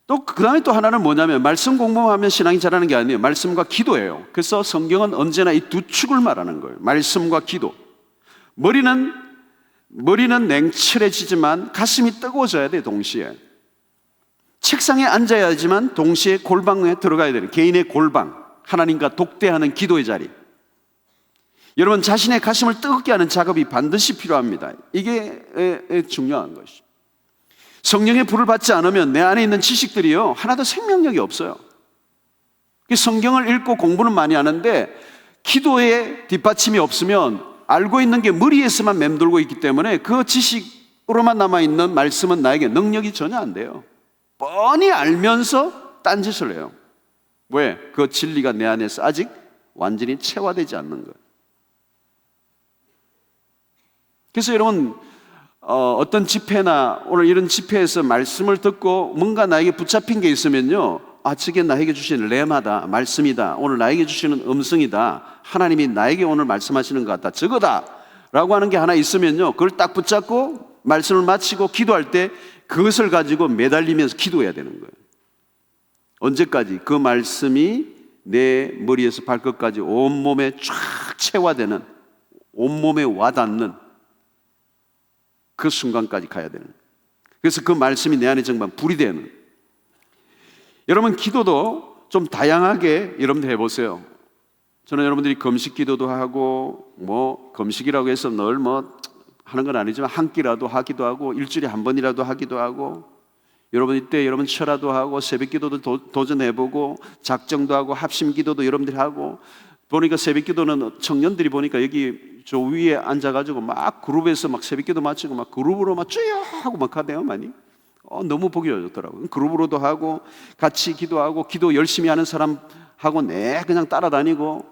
[SPEAKER 1] 또 그 다음에 또 하나는 뭐냐면 말씀 공부하면 신앙이 자라는 게 아니에요. 말씀과 기도예요. 그래서 성경은 언제나 이 두 축을 말하는 거예요. 말씀과 기도. 머리는 냉철해지지만 가슴이 뜨거워져야 돼. 동시에 책상에 앉아야 하지만 동시에 골방에 들어가야 되는 개인의 골방, 하나님과 독대하는 기도의 자리. 여러분, 자신의 가슴을 뜨겁게 하는 작업이 반드시 필요합니다. 이게 중요한 것이죠. 성령의 불을 받지 않으면 내 안에 있는 지식들이요 하나도 생명력이 없어요. 성경을 읽고 공부는 많이 하는데 기도에 뒷받침이 없으면 알고 있는 게 머리에서만 맴돌고 있기 때문에 그 지식으로만 남아있는 말씀은 나에게 능력이 전혀 안 돼요. 뻔히 알면서 딴짓을 해요. 왜? 그 진리가 내 안에서 아직 완전히 체화되지 않는 거예요. 그래서 여러분, 어떤 집회나 오늘 이런 집회에서 말씀을 듣고 뭔가 나에게 붙잡힌 게 있으면요, 저게 나에게 주시는 레마다, 말씀이다, 오늘 나에게 주시는 음성이다, 하나님이 나에게 오늘 말씀하시는 것 같다, 저거다 라고 하는 게 하나 있으면요, 그걸 딱 붙잡고 말씀을 마치고 기도할 때 그것을 가지고 매달리면서 기도해야 되는 거예요. 언제까지? 그 말씀이 내 머리에서 발끝까지 온몸에 쫙 체화되는, 온몸에 와닿는 그 순간까지 가야 되는 거예요. 그래서 그 말씀이 내 안에 정말 불이 되는. 여러분, 기도도 좀 다양하게 여러분들 해보세요. 저는 여러분들이 금식 기도도 하고 금식이라고 해서 늘 하는 건 아니지만 한 끼라도 하기도 하고 일주일에 한 번이라도 하기도 하고, 여러분 이때 여러분 철야도 하고 새벽 기도도 도전해보고 작정도 하고 합심 기도도 여러분들이 하고, 보니까 새벽 기도는 청년들이 보니까 여기 저 위에 앉아가지고 막 그룹에서 막 새벽 기도 마치고 막 그룹으로 막 쭉 하고 막 하대요. 많이 너무 보기 좋더라고요. 그룹으로도 하고 같이 기도하고 기도 열심히 하는 사람하고 그냥 따라다니고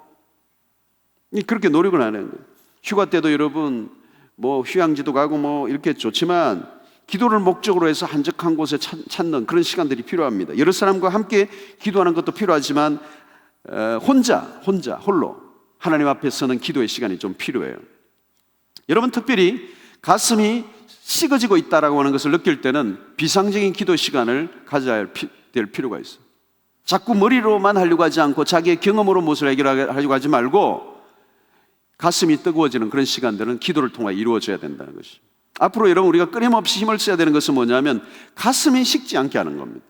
[SPEAKER 1] 그렇게 노력을 하는 거예요. 휴가 때도 여러분 휴양지도 가고 이렇게 좋지만 기도를 목적으로 해서 한적한 곳에 찾는 그런 시간들이 필요합니다. 여러 사람과 함께 기도하는 것도 필요하지만 홀로 하나님 앞에 서는 기도의 시간이 좀 필요해요. 여러분, 특별히 가슴이 식어지고 있다라고 하는 것을 느낄 때는 비상적인 기도 시간을 가져야 될 필요가 있어요. 자꾸 머리로만 하려고 하지 않고 자기의 경험으로 무엇을 해결하려고 하지 말고 가슴이 뜨거워지는 그런 시간들은 기도를 통해 이루어져야 된다는 것이죠. 앞으로 여러분, 우리가 끊임없이 힘을 써야 되는 것은 뭐냐면 가슴이 식지 않게 하는 겁니다.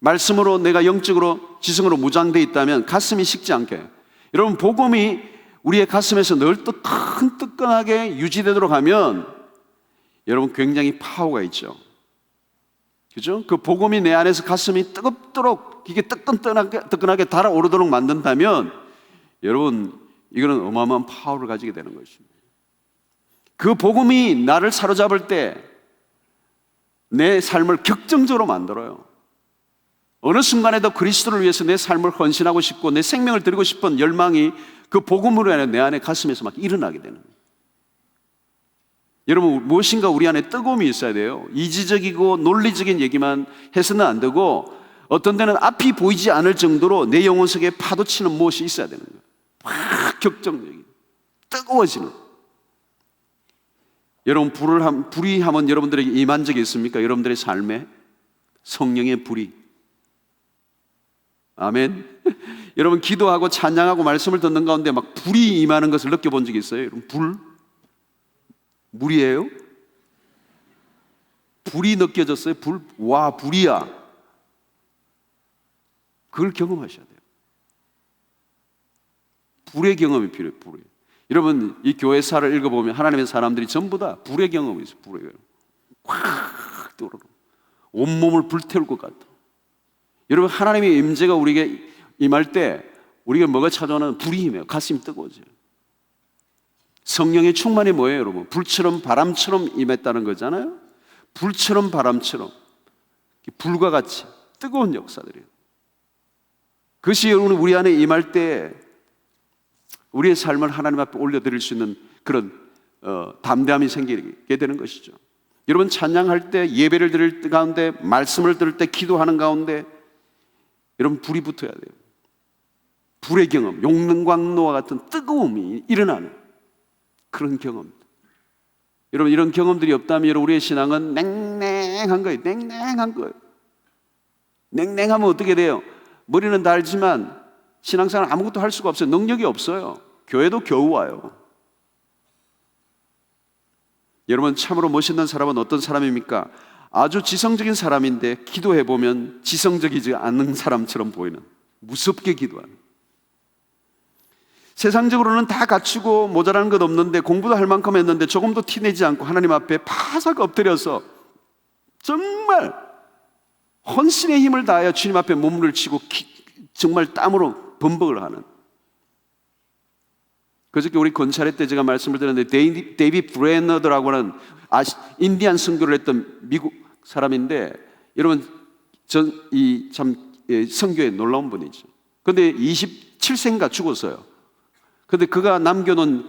[SPEAKER 1] 말씀으로 내가 영적으로 지성으로 무장되어 있다면 가슴이 식지 않게, 여러분, 복음이 우리의 가슴에서 늘 뜨끈하게 유지되도록 하면 여러분 굉장히 파워가 있죠. 그죠? 그 복음이 내 안에서 가슴이 뜨겁도록 이게 뜨끈하게 달아오르도록 만든다면 여러분, 이거는 어마어마한 파워를 가지게 되는 것입니다. 그 복음이 나를 사로잡을 때 내 삶을 격정적으로 만들어요. 어느 순간에도 그리스도를 위해서 내 삶을 헌신하고 싶고 내 생명을 드리고 싶은 열망이 그 복음으로 인해 내 안에 가슴에서 막 일어나게 되는 거예요. 여러분, 무엇인가 우리 안에 뜨거움이 있어야 돼요. 이지적이고 논리적인 얘기만 해서는 안 되고 어떤 데는 앞이 보이지 않을 정도로 내 영혼 속에 파도치는 무엇이 있어야 되는 거예요. 막 격정적인, 뜨거워지는. 여러분, 불이 하면 여러분들에게 임한 적이 있습니까? 여러분들의 삶에 성령의 불이. 아멘. 여러분, 기도하고 찬양하고 말씀을 듣는 가운데 막 불이 임하는 것을 느껴본 적이 있어요? 여러분, 물이에요? 불이 느껴졌어요? 와, 불이야. 그걸 경험하셔야 돼요. 불의 경험이 필요해요. 불의. 여러분, 이 교회사를 읽어보면 하나님의 사람들이 전부 다 불의 경험이 있어요. 불의 경험. 확 떠오르고 온몸을 불태울 것 같아. 여러분, 하나님의 임재가 우리에게 임할 때 우리가 뭐가 찾아오는 불이 임해요. 가슴이 뜨거워져요. 성령의 충만이 뭐예요, 여러분? 불처럼 바람처럼 임했다는 거잖아요. 불처럼 바람처럼 불과 같이 뜨거운 역사들이에요. 그것이 여러분 우리 안에 임할 때 우리의 삶을 하나님 앞에 올려드릴 수 있는 그런 담대함이 생기게 되는 것이죠. 여러분, 찬양할 때, 예배를 드릴 때 가운데, 말씀을 들을 때, 기도하는 가운데 여러분, 불이 붙어야 돼요. 불의 경험, 용능광로와 같은 뜨거움이 일어나는 그런 경험입니다. 여러분, 이런 경험들이 없다면 여러분, 우리의 신앙은 냉랭한 거예요. 냉랭한 거예요. 냉랭하면 어떻게 돼요? 머리는 다 알지만 신앙생활 아무것도 할 수가 없어요. 능력이 없어요. 교회도 겨우 와요. 여러분, 참으로 멋있는 사람은 어떤 사람입니까? 아주 지성적인 사람인데 기도해보면 지성적이지 않은 사람처럼 보이는, 무섭게 기도하는. 세상적으로는 다 갖추고 모자라는 것 없는데 공부도 할 만큼 했는데 조금도 티내지 않고 하나님 앞에 바삭 엎드려서 정말 헌신의 힘을 다하여 주님 앞에 몸을 치고 정말 땀으로 범벅을 하는. 그저께 우리 건차례 때 제가 말씀을 드렸는데 데이비드 브레너드라고 하는 인디안 선교를 했던 미국 사람인데 여러분, 선교에 놀라운 분이죠. 그런데 27세인가 죽었어요. 그런데 그가 남겨놓은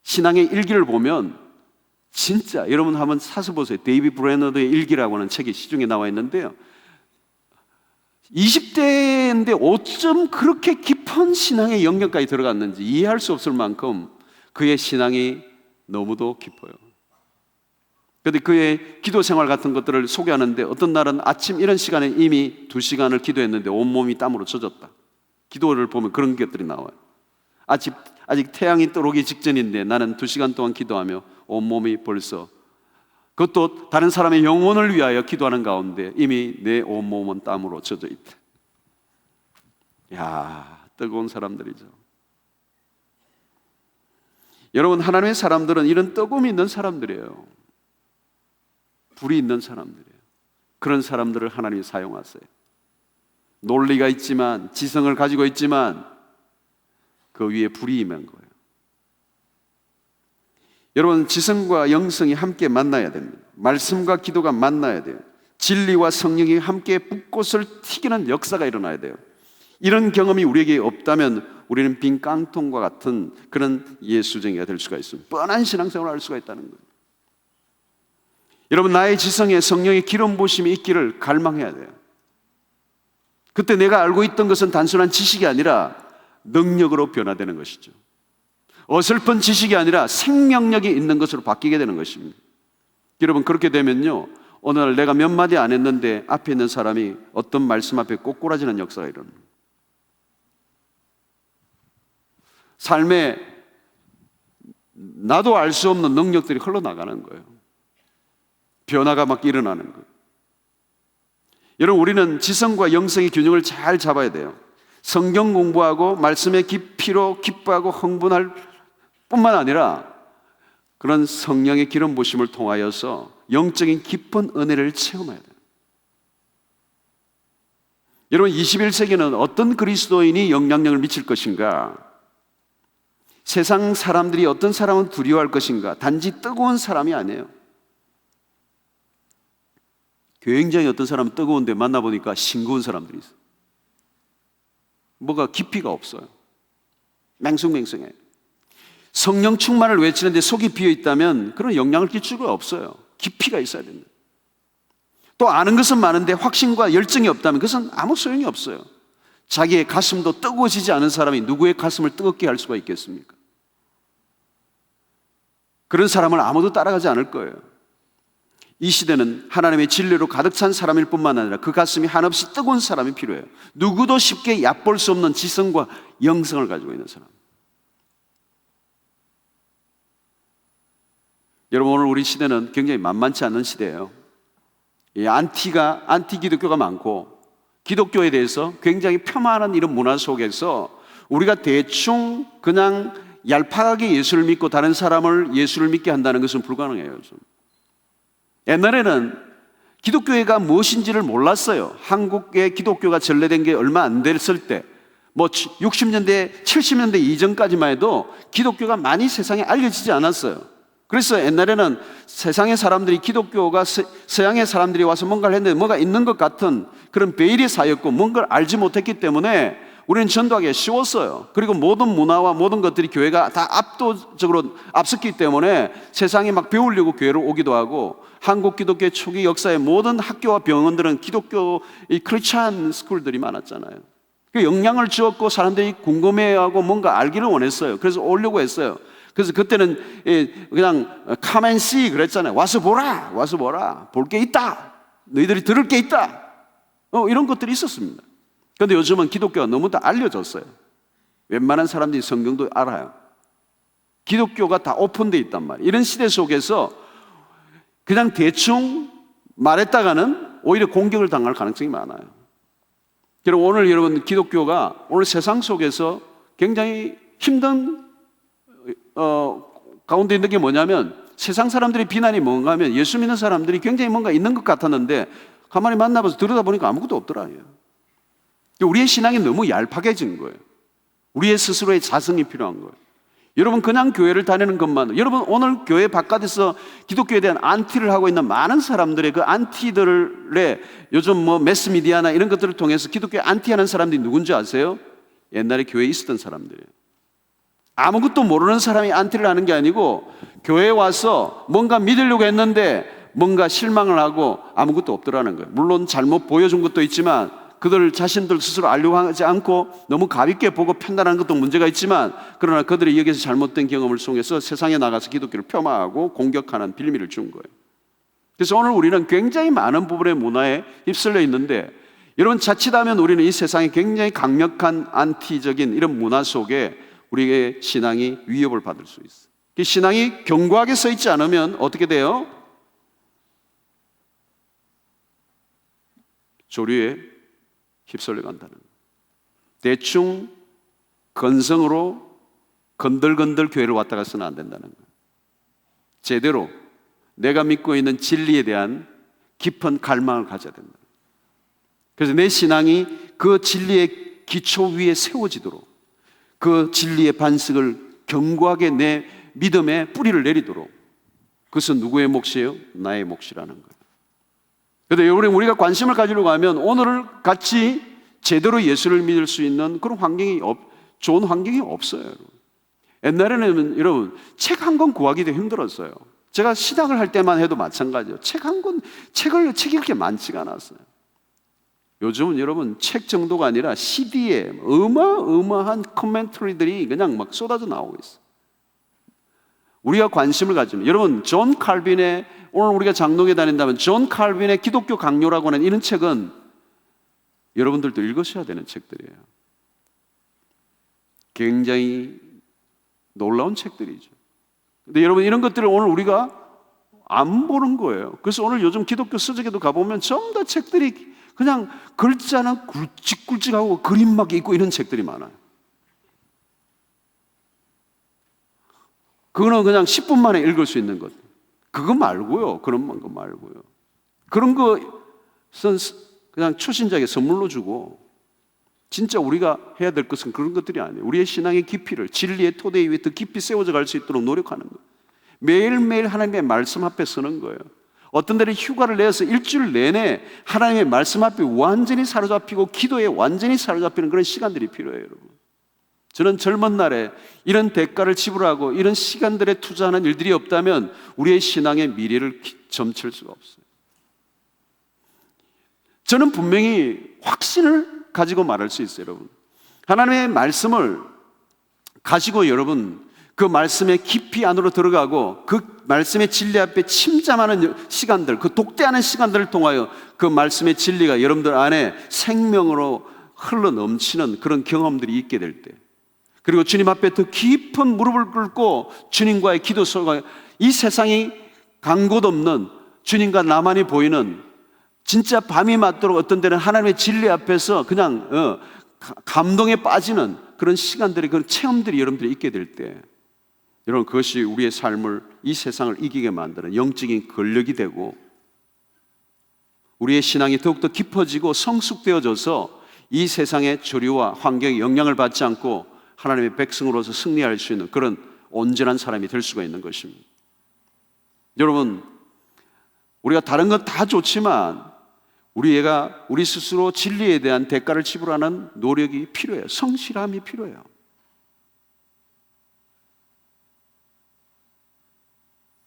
[SPEAKER 1] 신앙의 일기를 보면 진짜 여러분 한번 사서 보세요. 데이비드 브레너드의 일기라고 하는 책이 시중에 나와 있는데요, 20대인데 어쩜 그렇게 깊은 신앙의 영역까지 들어갔는지 이해할 수 없을 만큼 그의 신앙이 너무도 깊어요. 그런데 그의 기도 생활 같은 것들을 소개하는데 어떤 날은 아침 이런 시간에 이미 2시간을 기도했는데 온몸이 땀으로 젖었다. 기도를 보면 그런 것들이 나와요. 아직 태양이 떠오르기 직전인데 나는 2시간 동안 기도하며 온몸이 벌써, 그것도 다른 사람의 영혼을 위하여 기도하는 가운데 이미 내 온몸은 땀으로 젖어 있다. 이야, 뜨거운 사람들이죠. 여러분, 하나님의 사람들은 이런 뜨거움이 있는 사람들이에요. 불이 있는 사람들이에요. 그런 사람들을 하나님이 사용하세요. 논리가 있지만, 지성을 가지고 있지만 그 위에 불이 임한 거예요. 여러분, 지성과 영성이 함께 만나야 됩니다. 말씀과 기도가 만나야 돼요. 진리와 성령이 함께 불꽃을 튀기는 역사가 일어나야 돼요. 이런 경험이 우리에게 없다면 우리는 빈 깡통과 같은 그런 예수쟁이가 될 수가 있습니다. 뻔한 신앙생활을 할 수가 있다는 거예요. 여러분, 나의 지성에 성령의 기름 부으심이 있기를 갈망해야 돼요. 그때 내가 알고 있던 것은 단순한 지식이 아니라 능력으로 변화되는 것이죠. 어설픈 지식이 아니라 생명력이 있는 것으로 바뀌게 되는 것입니다. 여러분, 그렇게 되면요, 어느 날 내가 몇 마디 안 했는데 앞에 있는 사람이 어떤 말씀 앞에 꼬꾸라지는 역사가 일어납니다. 삶에 나도 알 수 없는 능력들이 흘러나가는 거예요. 변화가 막 일어나는 거예요. 여러분, 우리는 지성과 영성의 균형을 잘 잡아야 돼요. 성경 공부하고 말씀의 깊이로 기뻐하고 흥분할 뿐만 아니라 그런 성령의 기름 부심을 통하여서 영적인 깊은 은혜를 체험해야 돼요. 여러분, 21세기는 어떤 그리스도인이 영향력을 미칠 것인가? 세상 사람들이 어떤 사람은 두려워할 것인가? 단지 뜨거운 사람이 아니에요. 굉장히 어떤 사람은 뜨거운데 만나보니까 싱거운 사람들이 있어요. 뭐가 깊이가 없어요. 맹숭맹숭해요. 성령 충만을 외치는데 속이 비어있다면 그런 영향을 끼칠 수가 없어요. 깊이가 있어야 됩니다. 또 아는 것은 많은데 확신과 열정이 없다면 그것은 아무 소용이 없어요. 자기의 가슴도 뜨거워지지 않은 사람이 누구의 가슴을 뜨겁게 할 수가 있겠습니까? 그런 사람을 아무도 따라가지 않을 거예요. 이 시대는 하나님의 진리로 가득 찬 사람일 뿐만 아니라 그 가슴이 한없이 뜨거운 사람이 필요해요. 누구도 쉽게 얕볼 수 없는 지성과 영성을 가지고 있는 사람. 여러분, 오늘 우리 시대는 굉장히 만만치 않은 시대예요. 이 안티 기독교가 많고 기독교에 대해서 굉장히 폄하하는 이런 문화 속에서 우리가 대충 그냥 얄팍하게 예수를 믿고 다른 사람을 예수를 믿게 한다는 것은 불가능해요. 요즘. 옛날에는 기독교회가 무엇인지를 몰랐어요. 한국에 기독교가 전래된 게 얼마 안 됐을 때, 60년대, 70년대 이전까지만 해도 기독교가 많이 세상에 알려지지 않았어요. 그래서 옛날에는 세상의 사람들이 기독교가 서양의 사람들이 와서 뭔가를 했는데 뭐가 있는 것 같은 그런 베일의 사였고 뭔가를 알지 못했기 때문에 우리는 전도하기가 쉬웠어요. 그리고 모든 문화와 모든 것들이 교회가 다 압도적으로 앞섰기 때문에 세상에 막 배우려고 교회로 오기도 하고 한국 기독교의 초기 역사의 모든 학교와 병원들은 기독교 이 크리스찬 스쿨들이 많았잖아요. 그 영향을 주었고 사람들이 궁금해하고 뭔가 알기를 원했어요. 그래서 오려고 했어요. 그래서 그때는 그냥 come and see 그랬잖아요. 와서 보라, 와서 보라. 볼 게 있다. 너희들이 들을 게 있다. 이런 것들이 있었습니다. 그런데 요즘은 기독교가 너무 다 알려졌어요. 웬만한 사람들이 성경도 알아요. 기독교가 다 오픈되어 있단 말이에요. 이런 시대 속에서 그냥 대충 말했다가는 오히려 공격을 당할 가능성이 많아요. 그럼 오늘 여러분, 기독교가 오늘 세상 속에서 굉장히 힘든 가운데 있는 게 뭐냐면 세상 사람들이 비난이 뭔가 하면 예수 믿는 사람들이 굉장히 뭔가 있는 것 같았는데 가만히 만나봐서 들여다보니까 아무것도 없더라고요. 우리의 신앙이 너무 얄팍해진 거예요. 우리의 스스로의 자성이 필요한 거예요. 여러분, 그냥 교회를 다니는 것만, 여러분 오늘 교회 바깥에서 기독교에 대한 안티를 하고 있는 많은 사람들의 그 안티들의 요즘 매스미디어나 이런 것들을 통해서 기독교에 안티하는 사람들이 누군지 아세요? 옛날에 교회에 있었던 사람들이에요. 아무것도 모르는 사람이 안티를 하는 게 아니고 교회에 와서 뭔가 믿으려고 했는데 뭔가 실망을 하고 아무것도 없더라는 거예요. 물론 잘못 보여준 것도 있지만 그들 자신들 스스로 알려고 하지 않고 너무 가볍게 보고 판단하는 것도 문제가 있지만 그러나 그들이 여기서 잘못된 경험을 통해서 세상에 나가서 기독교를 폄하하고 공격하는 빌미를 준 거예요. 그래서 오늘 우리는 굉장히 많은 부분의 문화에 휩쓸려 있는데 여러분, 자칫하면 우리는 이 세상에 굉장히 강력한 안티적인 이런 문화 속에 우리의 신앙이 위협을 받을 수 있어요. 신앙이 견고하게 서 있지 않으면 어떻게 돼요? 조류에 휩쓸려 간다는 거예요. 대충 건성으로 건들건들 교회를 왔다 가서는 안 된다는 거예요. 제대로 내가 믿고 있는 진리에 대한 깊은 갈망을 가져야 된다. 그래서 내 신앙이 그 진리의 기초 위에 세워지도록 그 진리의 반석을 견고하게 내 믿음의 뿌리를 내리도록, 그것은 누구의 몫이에요? 나의 몫이라는 거예요. 그런데 우리가 관심을 가지려고 하면 오늘을 같이 제대로 예수를 믿을 수 있는 그런 좋은 환경이 없어요. 여러분. 옛날에는 여러분 책 한 권 구하기도 힘들었어요. 제가 신학을 할 때만 해도 마찬가지예요. 책이 그렇게 많지가 않았어요. 요즘은 여러분 책 정도가 아니라 CD에 어마어마한 코멘터리들이 그냥 막 쏟아져 나오고 있어요. 우리가 관심을 가지면, 여러분 존 칼빈의, 오늘 우리가 장로교에 다닌다면 존 칼빈의 기독교 강요라고 하는 이런 책은 여러분들도 읽으셔야 되는 책들이에요. 굉장히 놀라운 책들이죠. 근데 여러분 이런 것들을 오늘 우리가 안 보는 거예요. 그래서 오늘 요즘 기독교 서적에도 가보면 전부 다 책들이 그냥 글자는 굵직굵직하고 그림 막 있고 이런 책들이 많아요. 그거는 그냥 10분 만에 읽을 수 있는 것. 그거 말고요. 그런 거 말고요. 그런 것은 그냥 초신자에게 선물로 주고, 진짜 우리가 해야 될 것은 그런 것들이 아니에요. 우리의 신앙의 깊이를 진리의 토대 위에 더 깊이 세워져 갈 수 있도록 노력하는 거예요. 매일매일 하나님의 말씀 앞에 서는 거예요. 어떤 데는 휴가를 내서 일주일 내내 하나님의 말씀 앞에 완전히 사로잡히고 기도에 완전히 사로잡히는 그런 시간들이 필요해요, 여러분. 저는 젊은 날에 이런 대가를 지불하고 이런 시간들에 투자하는 일들이 없다면 우리의 신앙의 미래를 점칠 수가 없어요. 저는 분명히 확신을 가지고 말할 수 있어요, 여러분. 하나님의 말씀을 가지고 여러분 그 말씀의 깊이 안으로 들어가고 그 말씀의 진리 앞에 침잠하는 시간들, 그 독대하는 시간들을 통하여 그 말씀의 진리가 여러분들 안에 생명으로 흘러 넘치는 그런 경험들이 있게 될 때, 그리고 주님 앞에 더 깊은 무릎을 꿇고 주님과의 기도 속에 이 세상이 간 곳 없는 주님과 나만이 보이는 진짜 밤이 맞도록 어떤 데는 하나님의 진리 앞에서 그냥 감동에 빠지는 그런 시간들이, 그런 체험들이 여러분들이 있게 될 때, 여러분 그것이 우리의 삶을, 이 세상을 이기게 만드는 영적인 권력이 되고 우리의 신앙이 더욱더 깊어지고 성숙되어져서 이 세상의 조류와 환경에 영향을 받지 않고 하나님의 백성으로서 승리할 수 있는 그런 온전한 사람이 될 수가 있는 것입니다. 여러분, 우리가 다른 건 다 좋지만 우리 스스로 진리에 대한 대가를 지불하는 노력이 필요해요. 성실함이 필요해요.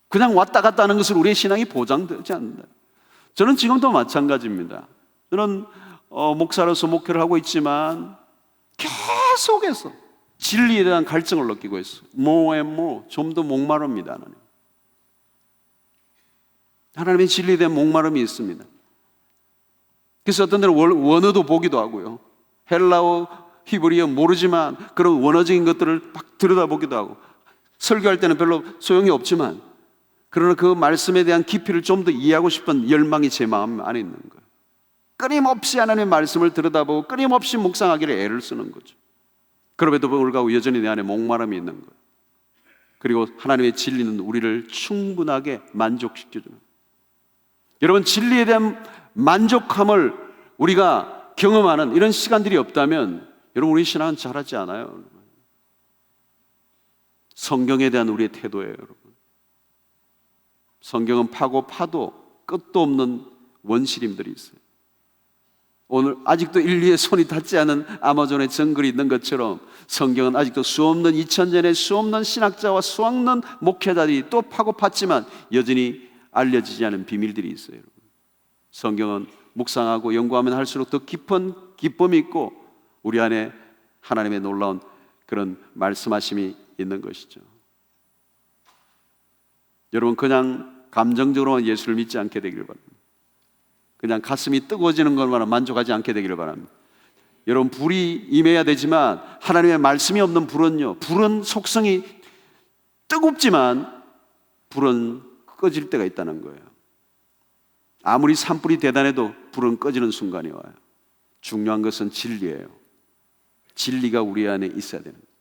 [SPEAKER 1] 그냥 왔다 갔다 하는 것을 우리의 신앙이 보장되지 않는다. 저는 지금도 마찬가지입니다. 저는 목사로서 목회를 하고 있지만 계속해서 진리에 대한 갈증을 느끼고 있어요. more and more, 좀 더 목마릅니다. 하나님의 진리에 대한 목마름이 있습니다. 그래서 어떤 데는 원어도 보기도 하고요. 헬라어, 히브리어 모르지만 그런 원어적인 것들을 막 들여다보기도 하고, 설교할 때는 별로 소용이 없지만 그러나 그 말씀에 대한 깊이를 좀 더 이해하고 싶은 열망이 제 마음 안에 있는 거예요. 끊임없이 하나님의 말씀을 들여다보고 끊임없이 묵상하기를 애를 쓰는 거죠. 그럼에도 불구하고 여전히 내 안에 목마름이 있는 거예요. 그리고 하나님의 진리는 우리를 충분하게 만족시켜주는, 여러분 진리에 대한 만족함을 우리가 경험하는 이런 시간들이 없다면 여러분 우리 신앙은 자라지 않아요. 성경에 대한 우리의 태도예요, 여러분. 성경은 파고 파도 끝도 없는 원시림들이 있어요. 오늘 아직도 인류의 손이 닿지 않은 아마존의 정글이 있는 것처럼 성경은 아직도 수없는 2000년의 수없는 신학자와 수없는 목회자들이 또 파고 팠지만 여전히 알려지지 않은 비밀들이 있어요, 여러분. 성경은 묵상하고 연구하면 할수록 더 깊은 기쁨이 있고 우리 안에 하나님의 놀라운 그런 말씀하심이 있는 것이죠. 여러분 그냥 감정적으로만 예수를 믿지 않게 되기를 바랍니다. 그냥 가슴이 뜨거워지는 것만 만족하지 않게 되기를 바랍니다. 여러분 불이 임해야 되지만 하나님의 말씀이 없는 불은요, 불은 속성이 뜨겁지만 불은 꺼질 때가 있다는 거예요. 아무리 산불이 대단해도 불은 꺼지는 순간이 와요. 중요한 것은 진리예요. 진리가 우리 안에 있어야 되는 거예요.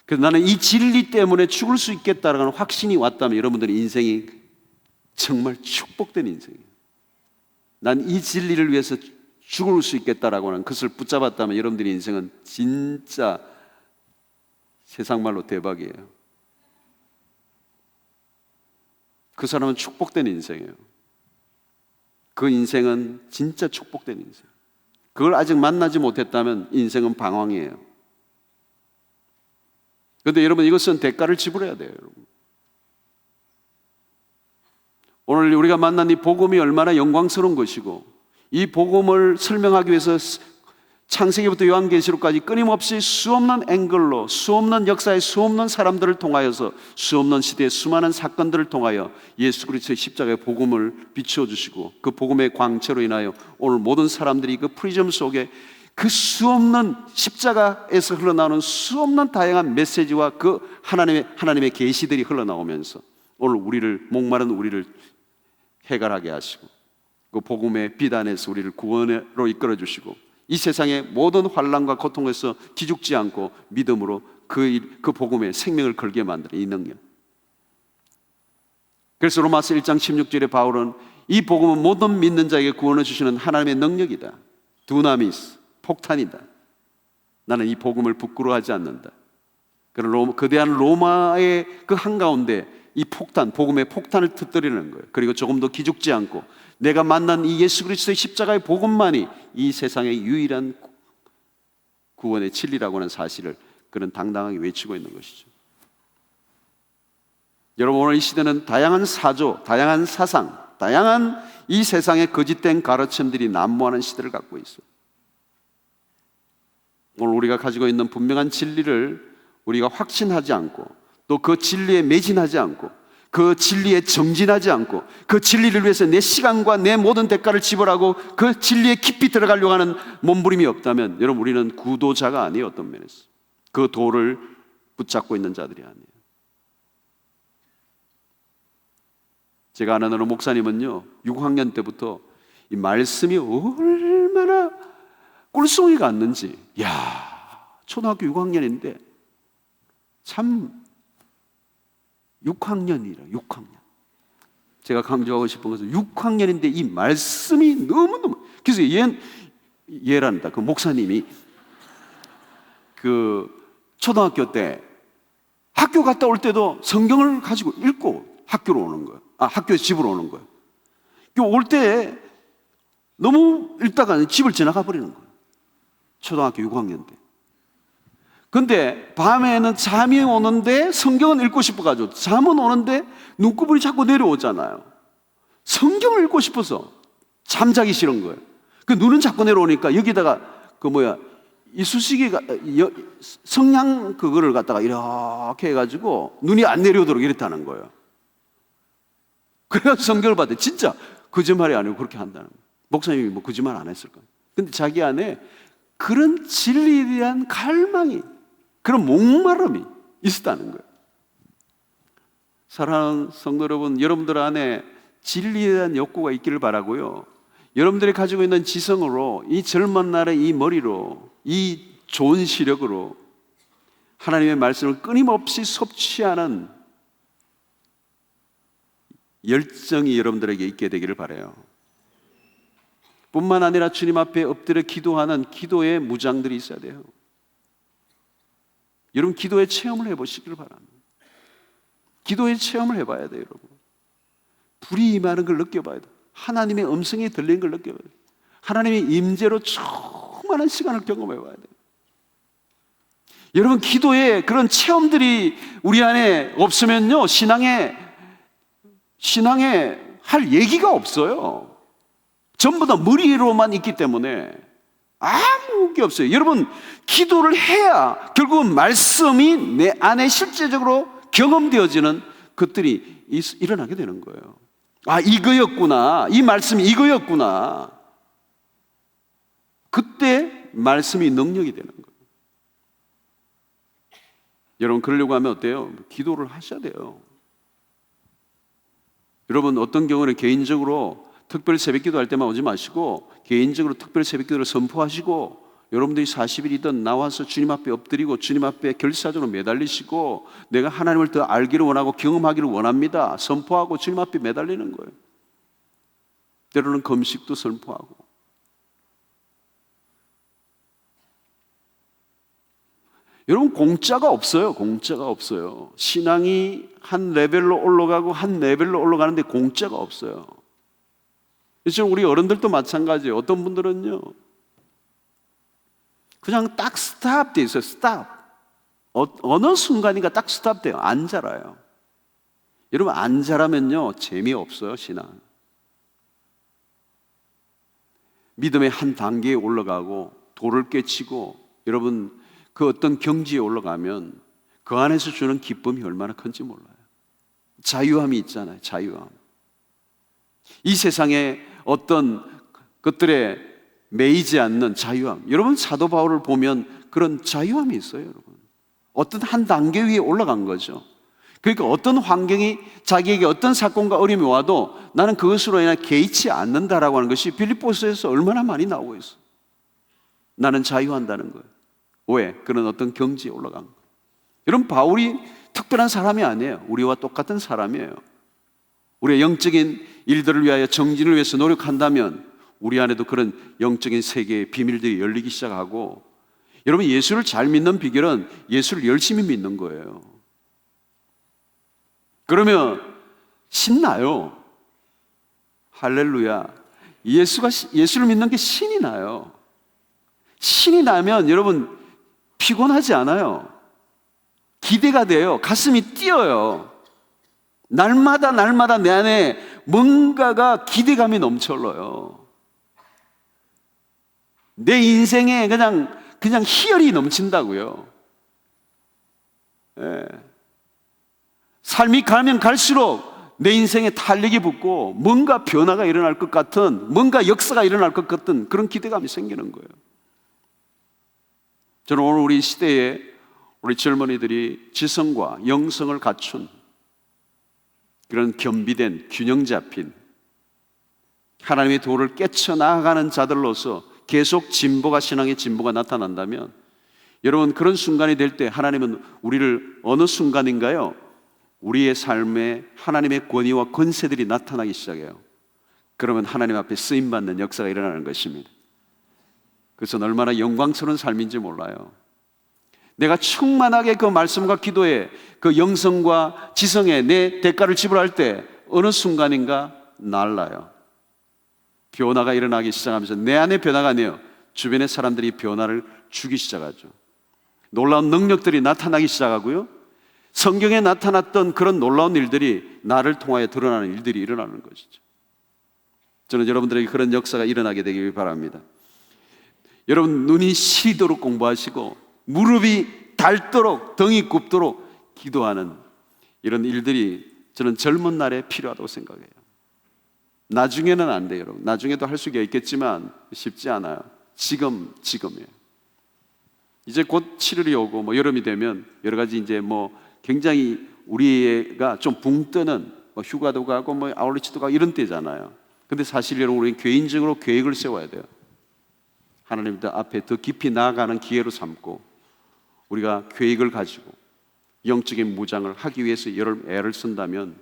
[SPEAKER 1] 그래서 나는 이 진리 때문에 죽을 수 있겠다라는 확신이 왔다면 여러분들의 인생이 정말 축복된 인생이에요. 난 이 진리를 위해서 죽을 수 있겠다라고 하는 것을 붙잡았다면 여러분들의 인생은 진짜 세상 말로 대박이에요. 그 사람은 축복된 인생이에요. 그 인생은 진짜 축복된 인생. 그걸 아직 만나지 못했다면 인생은 방황이에요. 그런데 여러분 이것은 대가를 지불해야 돼요, 여러분. 오늘 우리가 만난 이 복음이 얼마나 영광스러운 것이고 이 복음을 설명하기 위해서 창세기부터 요한계시록까지 끊임없이 수없는 앵글로, 수없는 역사의 수없는 사람들을 통하여서, 수없는 시대의 수많은 사건들을 통하여 예수 그리스도의 십자가의 복음을 비추어 주시고, 그 복음의 광채로 인하여 오늘 모든 사람들이 그 프리즘 속에 그 수없는 십자가에서 흘러나오는 수없는 다양한 메시지와 그 하나님의 계시들이 흘러나오면서 오늘 우리를, 목마른 우리를 해결하게 하시고, 그 복음의 비단에서 우리를 구원으로 이끌어 주시고, 이 세상의 모든 환난과 고통에서 기죽지 않고 믿음으로 그 복음에 생명을 걸게 만드는 이 능력. 그래서 로마서 1장 16절에 바울은 이 복음은 모든 믿는 자에게 구원을 주시는 하나님의 능력이다. 두나미스, 폭탄이다. 나는 이 복음을 부끄러워하지 않는다. 그런 거대한 로마의 그 한가운데 이 폭탄, 복음의 폭탄을 터뜨리는 거예요. 그리고 조금 더 기죽지 않고 내가 만난 이 예수 그리스도의 십자가의 복음만이 이 세상의 유일한 구원의 진리라고 하는 사실을 그는 당당하게 외치고 있는 것이죠. 여러분, 오늘 이 시대는 다양한 사조, 다양한 사상, 다양한 이 세상의 거짓된 가르침들이 난무하는 시대를 갖고 있어요. 오늘 우리가 가지고 있는 분명한 진리를 우리가 확신하지 않고, 또 그 진리에 매진하지 않고, 그 진리에 정진하지 않고, 그 진리를 위해서 내 시간과 내 모든 대가를 지불하고 그 진리에 깊이 들어가려고 하는 몸부림이 없다면, 여러분, 우리는 구도자가 아니에요. 어떤 면에서 그 도를 붙잡고 있는 자들이 아니에요. 제가 아는 어느 목사님은요, 6학년 때부터 이 말씀이 얼마나 꿀송이가 왔는지, 초등학교 6학년인데 참 6학년. 제가 강조하고 싶은 것은 6학년인데 이 말씀이 너무너무, 그래서 얘란다. 그 목사님이 그 초등학교 때 학교 갔다 올 때도 성경을 가지고 읽고 학교로 오는 거예요. 학교에서 집으로 오는 거예요. 올 때 너무 읽다가 집을 지나가 버리는 거예요. 초등학교 6학년 때. 근데 밤에는 잠이 오는데 성경은 읽고 싶어가지고, 잠은 오는데 눈꺼풀이 자꾸 내려오잖아요. 성경을 읽고 싶어서 잠자기 싫은 거예요. 그 눈은 자꾸 내려오니까 여기다가 이쑤시개가 성냥 그거를 갖다가 이렇게 해가지고 눈이 안 내려오도록 이랬다는 거예요. 그래서 성경을 봤더니 진짜 거짓말이 아니고 그렇게 한다는 거예요. 목사님이 뭐 거짓말 안 했을 거예요. 근데 자기 안에 그런 진리에 대한 갈망이, 그런 목마름이 있었다는 거예요. 사랑하는 성도 여러분, 여러분들 안에 진리에 대한 욕구가 있기를 바라고요. 여러분들이 가지고 있는 지성으로, 이 젊은 날의 이 머리로, 이 좋은 시력으로 하나님의 말씀을 끊임없이 섭취하는 열정이 여러분들에게 있게 되기를 바라요. 뿐만 아니라 주님 앞에 엎드려 기도하는 기도의 무장들이 있어야 돼요. 여러분, 기도의 체험을 해보시길 바랍니다. 기도의 체험을 해봐야 돼요, 여러분. 불이 임하는 걸 느껴봐야 돼요. 하나님의 음성이 들리는 걸 느껴봐야 돼요. 하나님의 임재로 충만한 시간을 경험해봐야 돼요. 여러분, 기도의 그런 체험들이 우리 안에 없으면요, 신앙에 할 얘기가 없어요. 전부 다 머리로만 있기 때문에 아무 게 없어요. 여러분, 기도를 해야 결국은 말씀이 내 안에 실제적으로 경험되어지는 것들이 일어나게 되는 거예요. 이거였구나. 이 말씀이 이거였구나. 그때 말씀이 능력이 되는 거예요. 여러분, 그러려고 하면 어때요? 기도를 하셔야 돼요. 여러분, 어떤 경우는 개인적으로 특별 새벽기도 할 때만 오지 마시고 개인적으로 특별 새벽기도를 선포하시고, 여러분들이 40일이든 나와서 주님 앞에 엎드리고 주님 앞에 결사적으로 매달리시고, 내가 하나님을 더 알기를 원하고 경험하기를 원합니다, 선포하고 주님 앞에 매달리는 거예요. 때로는 금식도 선포하고. 여러분, 공짜가 없어요. 공짜가 없어요. 신앙이 한 레벨로 올라가고 한 레벨로 올라가는데 공짜가 없어요. 지금 우리 어른들도 마찬가지예요. 어떤 분들은요, 그냥 딱 스탑 돼 있어요. 스탑. 어느 순간인가 딱 스탑 돼요. 안 자라요. 여러분, 안 자라면요 재미없어요, 신앙. 믿음의 한 단계에 올라가고 돌을 깨치고 여러분 그 어떤 경지에 올라가면 그 안에서 주는 기쁨이 얼마나 큰지 몰라요. 자유함이 있잖아요. 자유함. 이 세상에 어떤 것들에 매이지 않는 자유함. 여러분 사도 바울을 보면 그런 자유함이 있어요. 여러분 어떤 한 단계 위에 올라간 거죠. 그러니까 어떤 환경이 자기에게 어떤 사건과 어려움이 와도 나는 그것으로 인해 개의치 않는다라고 하는 것이 빌립보서에서 얼마나 많이 나오고 있어요. 나는 자유한다는 거예요. 왜? 그런 어떤 경지에 올라간 거예요. 여러분 바울이 특별한 사람이 아니에요. 우리와 똑같은 사람이에요. 우리의 영적인 일들을 위하여 정진을 위해서 노력한다면 우리 안에도 그런 영적인 세계의 비밀들이 열리기 시작하고, 여러분 예수를 잘 믿는 비결은 예수를 열심히 믿는 거예요. 그러면 신나요. 할렐루야. 예수를 믿는 게 신이 나요. 신이 나면 여러분 피곤하지 않아요. 기대가 돼요. 가슴이 뛰어요. 날마다 내 안에 뭔가가 기대감이 넘쳐흘러요. 내 인생에 그냥 희열이 넘친다고요. 예. 삶이 가면 갈수록 내 인생에 탄력이 붙고 뭔가 변화가 일어날 것 같은, 뭔가 역사가 일어날 것 같은 그런 기대감이 생기는 거예요. 저는 오늘 우리 시대에 우리 젊은이들이 지성과 영성을 갖춘 그런 겸비된 균형 잡힌 하나님의 도를 깨쳐나가는 자들로서 계속 신앙의 진보가 나타난다면, 여러분 그런 순간이 될 때 하나님은 우리를 어느 순간인가요? 우리의 삶에 하나님의 권위와 권세들이 나타나기 시작해요. 그러면 하나님 앞에 쓰임받는 역사가 일어나는 것입니다. 그것은 얼마나 영광스러운 삶인지 몰라요. 내가 충만하게 그 말씀과 기도에 그 영성과 지성에 내 대가를 지불할 때 어느 순간인가 날라요. 변화가 일어나기 시작하면서 내 안에 변화가 아니에요. 주변의 사람들이 변화를 주기 시작하죠. 놀라운 능력들이 나타나기 시작하고요. 성경에 나타났던 그런 놀라운 일들이 나를 통하여 드러나는 일들이 일어나는 것이죠. 저는 여러분들에게 그런 역사가 일어나게 되길 바랍니다. 여러분 눈이 시리도록 공부하시고 무릎이 닳도록 등이 굽도록 기도하는 이런 일들이 저는 젊은 날에 필요하다고 생각해요. 나중에는 안 돼요. 여러분 나중에도 할 수가 있겠지만 쉽지 않아요. 지금이에요. 이제 곧 7월이 오고 여름이 되면 여러 가지 이제 굉장히 우리가 좀 붕 뜨는 휴가도 가고 아울리치도 가고 이런 때잖아요. 근데 사실 여러분 우리는 개인적으로 계획을 세워야 돼요. 하나님 앞에 더 깊이 나아가는 기회로 삼고 우리가 계획을 가지고 영적인 무장을 하기 위해서 여러 애를 쓴다면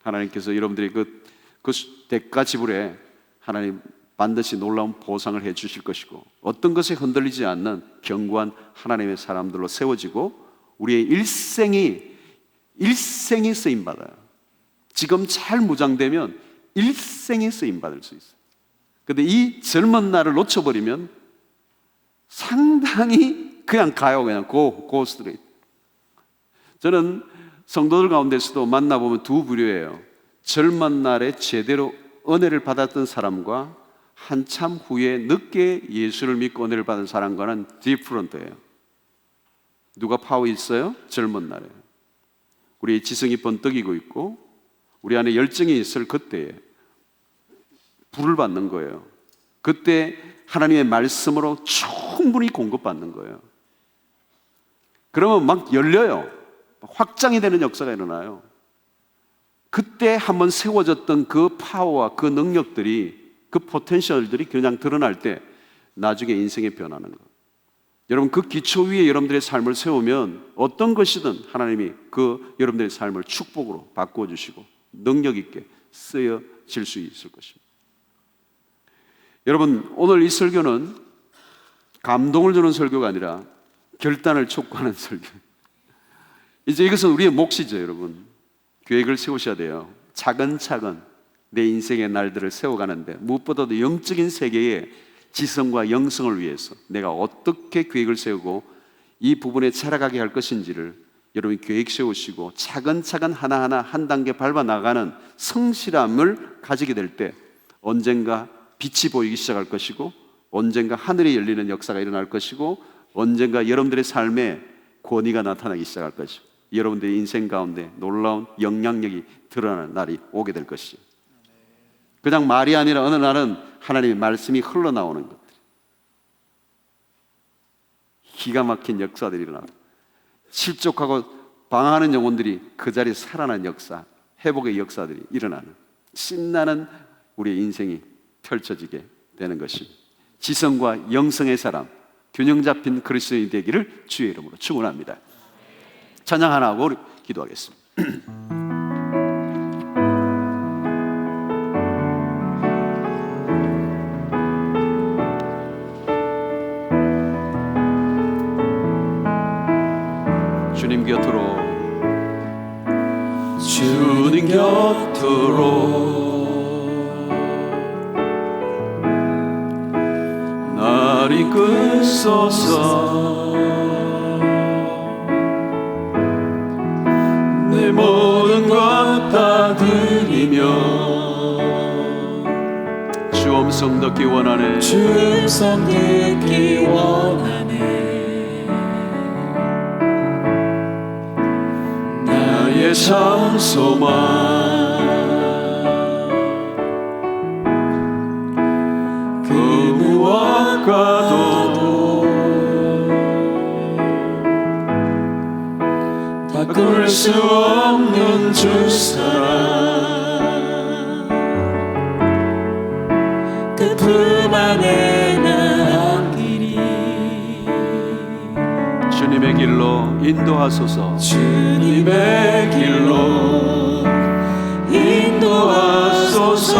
[SPEAKER 1] 하나님께서 여러분들이 그 대가 지불에 하나님 반드시 놀라운 보상을 해 주실 것이고, 어떤 것에 흔들리지 않는 견고한 하나님의 사람들로 세워지고 우리의 일생이 쓰임받아요. 지금 잘 무장되면 일생이 쓰임받을 수 있어요. 그런데 이 젊은 날을 놓쳐버리면 상당히 그냥 가요. 그냥 고 스트레이트. 저는 성도들 가운데서도 만나보면 두 부류예요. 젊은 날에 제대로 은혜를 받았던 사람과 한참 후에 늦게 예수를 믿고 은혜를 받은 사람과는 디프런트예요. 누가 파워 있어요? 젊은 날에 우리의 지성이 번뜩이고 있고 우리 안에 열정이 있을 그때에 불을 받는 거예요. 그때 하나님의 말씀으로 충분히 공급받는 거예요. 그러면 막 열려요. 확장이 되는 역사가 일어나요. 그때 한번 세워졌던 그 파워와 그 능력들이, 그 포텐셜들이 그냥 드러날 때 나중에 인생이 변하는 거예요. 여러분 그 기초 위에 여러분들의 삶을 세우면 어떤 것이든 하나님이 그 여러분들의 삶을 축복으로 바꾸어 주시고 능력 있게 쓰여질 수 있을 것입니다. 여러분 오늘 이 설교는 감동을 주는 설교가 아니라 결단을 촉구하는 설교. 이제 이것은 우리의 몫이죠. 여러분 계획을 세우셔야 돼요. 차근차근 내 인생의 날들을 세워가는데 무엇보다도 영적인 세계의 지성과 영성을 위해서 내가 어떻게 계획을 세우고 이 부분에 살아가게 할 것인지를 여러분이 계획 세우시고 차근차근 하나하나 한 단계 밟아 나가는 성실함을 가지게 될 때 언젠가 빛이 보이기 시작할 것이고, 언젠가 하늘이 열리는 역사가 일어날 것이고, 언젠가 여러분들의 삶에 권위가 나타나기 시작할 것이고, 여러분들의 인생 가운데 놀라운 영향력이 드러나는 날이 오게 될 것이죠. 그냥 말이 아니라 어느 날은 하나님의 말씀이 흘러나오는 것들, 기가 막힌 역사들이 일어나고, 실족하고 방황하는 영혼들이 그 자리에 살아나는 역사, 회복의 역사들이 일어나는 신나는 우리의 인생이 펼쳐지게 되는 것입니다. 지성과 영성의 사람, 균형 잡힌 그리스도인이 되기를 주의 이름으로 축원합니다. 찬양 하나 하고 우리 기도하겠습니다. 주님 곁으로, 주님 곁으로 날 이끄소서. 내 모든 것 다 드리며 주 음성 듣기 원하네.
[SPEAKER 2] 주 음성 듣기 원하네.
[SPEAKER 1] 나의 참 소망, 그 무엇과도 바꿀 수 없는 주 사랑,
[SPEAKER 2] 그 품 안에 나 길이.
[SPEAKER 1] 주님의 길로 인도하소서.
[SPEAKER 2] 주님의 길로 인도하소서.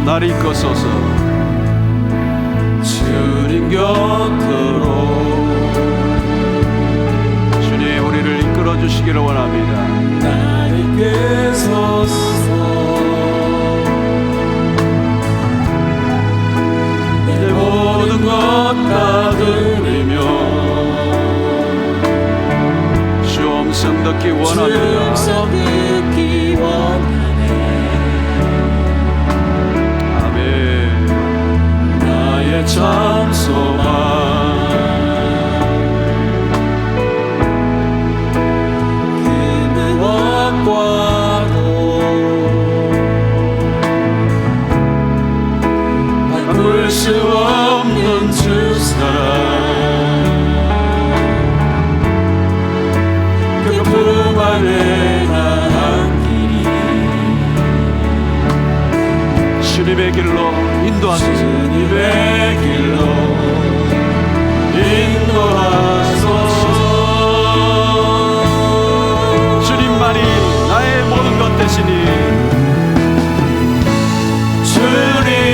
[SPEAKER 1] 날 이끄소서. 주님 곁으로, 주님 우리를 이끌어 주시기를 원합니다.
[SPEAKER 2] 날 이끄소서.
[SPEAKER 1] 내 모든 것 다 드리며 주 음성 듣기 원합니다.
[SPEAKER 2] 주 음성 듣기 원하네.
[SPEAKER 1] 나의 참 소망,
[SPEAKER 2] 그 무엇과도
[SPEAKER 1] 바꿀 수 없는 주 사랑, 그 품 안에 나간 길이. 주님의 길로 인도하소서. 주님의 길로 인도하소서. 주님만이 나의 모든 것 되시니, 주님만이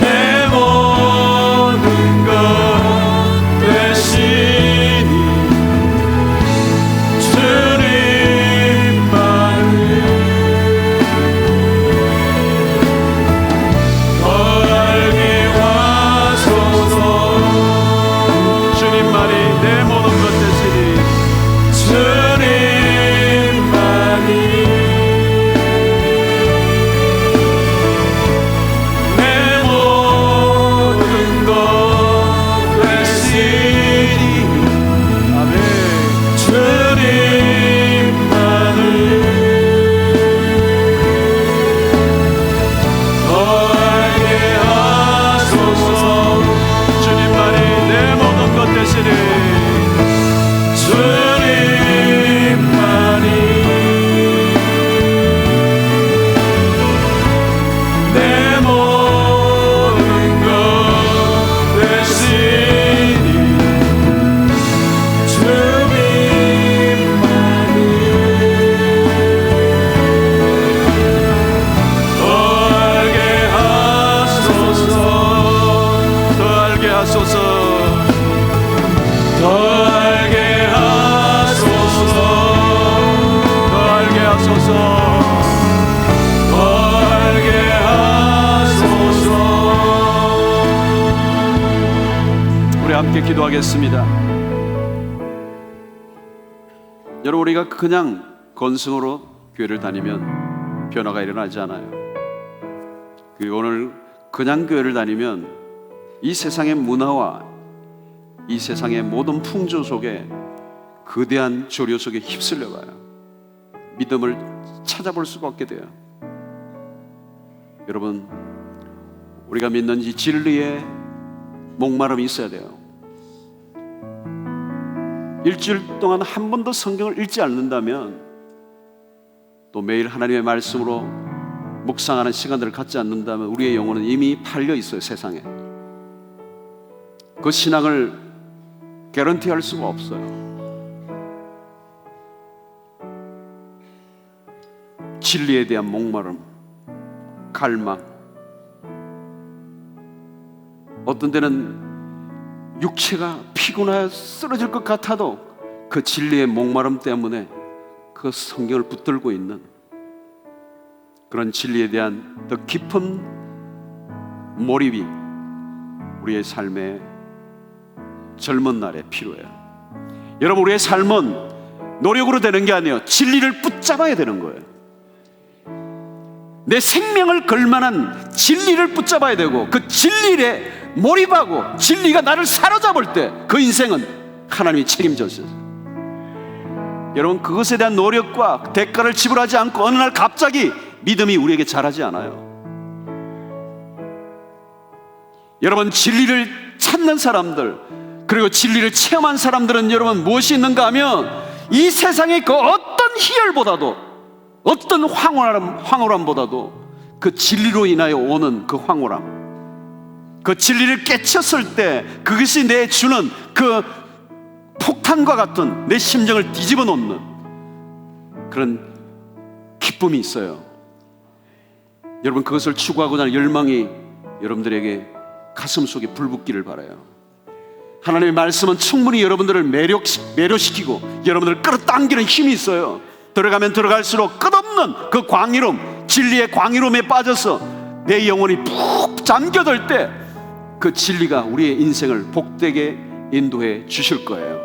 [SPEAKER 1] 내 모든 것 되시니, 주님만을 하소서.
[SPEAKER 2] 더 알게 하소서.
[SPEAKER 1] 더 알게 하소서.
[SPEAKER 2] 더 알게 하소서.
[SPEAKER 1] 우리 함께 기도하겠습니다. 여러분, 우리가 그냥 건승으로 교회를 다니면 변화가 일어나지 않아요. 그리고 오늘 그냥 교회를 다니면 이 세상의 문화와 이 세상의 모든 풍조 속에 거대한 조류 속에 휩쓸려가요. 믿음을 찾아볼 수가 없게 돼요. 여러분, 우리가 믿는 이 진리에 목마름이 있어야 돼요. 일주일 동안 한 번도 성경을 읽지 않는다면, 또 매일 하나님의 말씀으로 묵상하는 시간들을 갖지 않는다면 우리의 영혼은 이미 팔려 있어요, 세상에. 그 신앙을 개런티할 수가 없어요. 진리에 대한 목마름, 갈망. 어떤 때는 육체가 피곤하여 쓰러질 것 같아도 그 진리의 목마름 때문에 그 성경을 붙들고 있는 그런 진리에 대한 더 깊은 몰입이 우리의 삶의 젊은 날에 필요해요. 여러분, 우리의 삶은 노력으로 되는 게 아니에요. 진리를 붙잡아야 되는 거예요. 내 생명을 걸만한 진리를 붙잡아야 되고, 그 진리에 몰입하고 진리가 나를 사로잡을 때 그 인생은 하나님이 책임져주세요. 여러분, 그것에 대한 노력과 대가를 지불하지 않고 어느 날 갑자기 믿음이 우리에게 자라지 않아요. 여러분, 진리를 찾는 사람들, 그리고 진리를 체험한 사람들은 여러분 무엇이 있는가 하면 이 세상의 그 어떤 희열보다도, 어떤 황홀함보다도 그 진리로 인하여 오는 그 황홀함, 그 진리를 깨쳤을 때 그것이 내 주는 그 폭탄과 같은 내 심정을 뒤집어 놓는 그런 기쁨이 있어요. 여러분, 그것을 추구하고자 하는 열망이 여러분들에게 가슴 속에 불붙기를 바라요. 하나님의 말씀은 충분히 여러분들을 매료시키고 여러분들을 끌어당기는 힘이 있어요. 들어가면 들어갈수록 끝없는 그 광희로움, 진리의 광희로움에 빠져서 내 영혼이 푹 잠겨들 때 그 진리가 우리의 인생을 복되게 인도해 주실 거예요.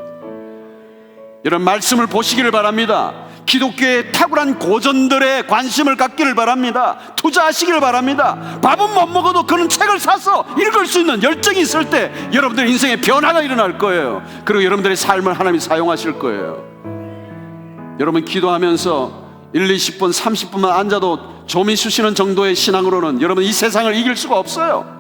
[SPEAKER 1] 이런 말씀을 보시기를 바랍니다. 기독교의 탁월한 고전들의 관심을 갖기를 바랍니다. 투자하시기를 바랍니다. 밥은 못 먹어도 그런 책을 사서 읽을 수 있는 열정이 있을 때 여러분들 인생에 변화가 일어날 거예요. 그리고 여러분들의 삶을 하나님이 사용하실 거예요. 여러분, 기도하면서 1, 20분, 30분만 앉아도 좀이 쑤시는 정도의 신앙으로는 여러분 이 세상을 이길 수가 없어요.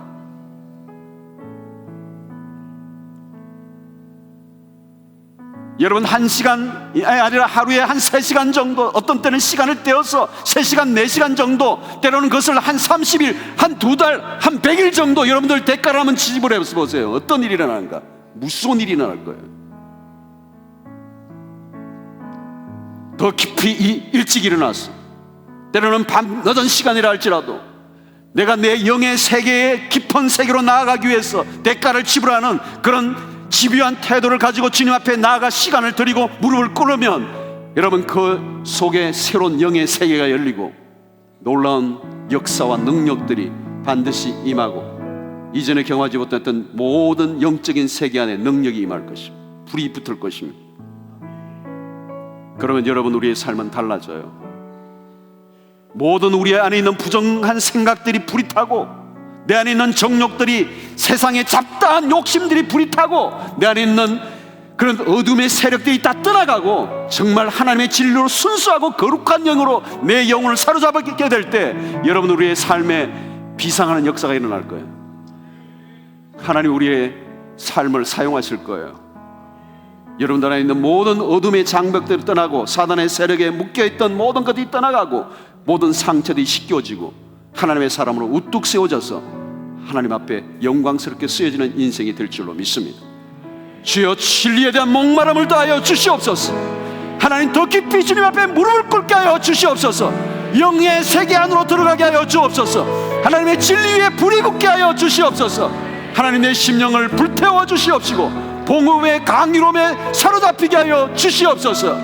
[SPEAKER 1] 여러분, 1시간 아니라 하루에 한 3시간 정도, 어떤 때는 시간을 떼어서 3시간, 4시간 정도, 때로는 그것을 한 30일, 한 2달, 한 100일 정도 여러분들 대가를 한번 지불해 보세요. 어떤 일이 일어나는가? 무서운 일이 일어날 거예요. 더 깊이 일찍 일어나서, 때로는 밤 늦은 시간이라 할지라도 내가 내 영의 세계의 깊은 세계로 나아가기 위해서 대가를 지불하는 그런 집요한 태도를 가지고 주님 앞에 나아가 시간을 드리고 무릎을 꿇으면 여러분 그 속에 새로운 영의 세계가 열리고 놀라운 역사와 능력들이 반드시 임하고 이전에 경험하지 못했던 모든 영적인 세계 안에 능력이 임할 것입니다. 불이 붙을 것입니다. 그러면 여러분 우리의 삶은 달라져요. 모든 우리 안에 있는 부정한 생각들이 불이 타고 내 안에 있는 정욕들이, 세상의 잡다한 욕심들이 불이 타고 내 안에 있는 그런 어둠의 세력들이 다 떠나가고 정말 하나님의 진리로 순수하고 거룩한 영으로 내 영혼을 사로잡게 될 때 여러분 우리의 삶에 비상하는 역사가 일어날 거예요. 하나님 우리의 삶을 사용하실 거예요. 여러분들 안에 있는 모든 어둠의 장벽들이 떠나고 사단의 세력에 묶여있던 모든 것들이 떠나가고 모든 상처들이 씻겨지고 하나님의 사람으로 우뚝 세워져서 하나님 앞에 영광스럽게 쓰여지는 인생이 될 줄로 믿습니다. 주여, 진리에 대한 목마름을 더하여 주시옵소서. 하나님, 더 깊이 주님 앞에 무릎을 꿇게 하여 주시옵소서. 영의 세계 안으로 들어가게 하여 주옵소서. 하나님의 진리 위에 불이 붙게 하여 주시옵소서. 하나님 내 심령을 불태워 주시옵시고 복음의 강의로움에 사로잡히게 하여 주시옵소서.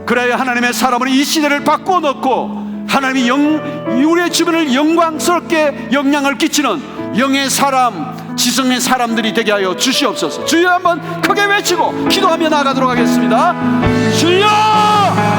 [SPEAKER 1] 그래야 하나님의 사람으로 이 시대를 바꾸어 놓고 하나님이 우리의 주변을 영광스럽게 영향을 끼치는 영의 사람, 지성의 사람들이 되게 하여 주시옵소서. 주여 한번 크게 외치고 기도하며 나아가도록 하겠습니다. 주여!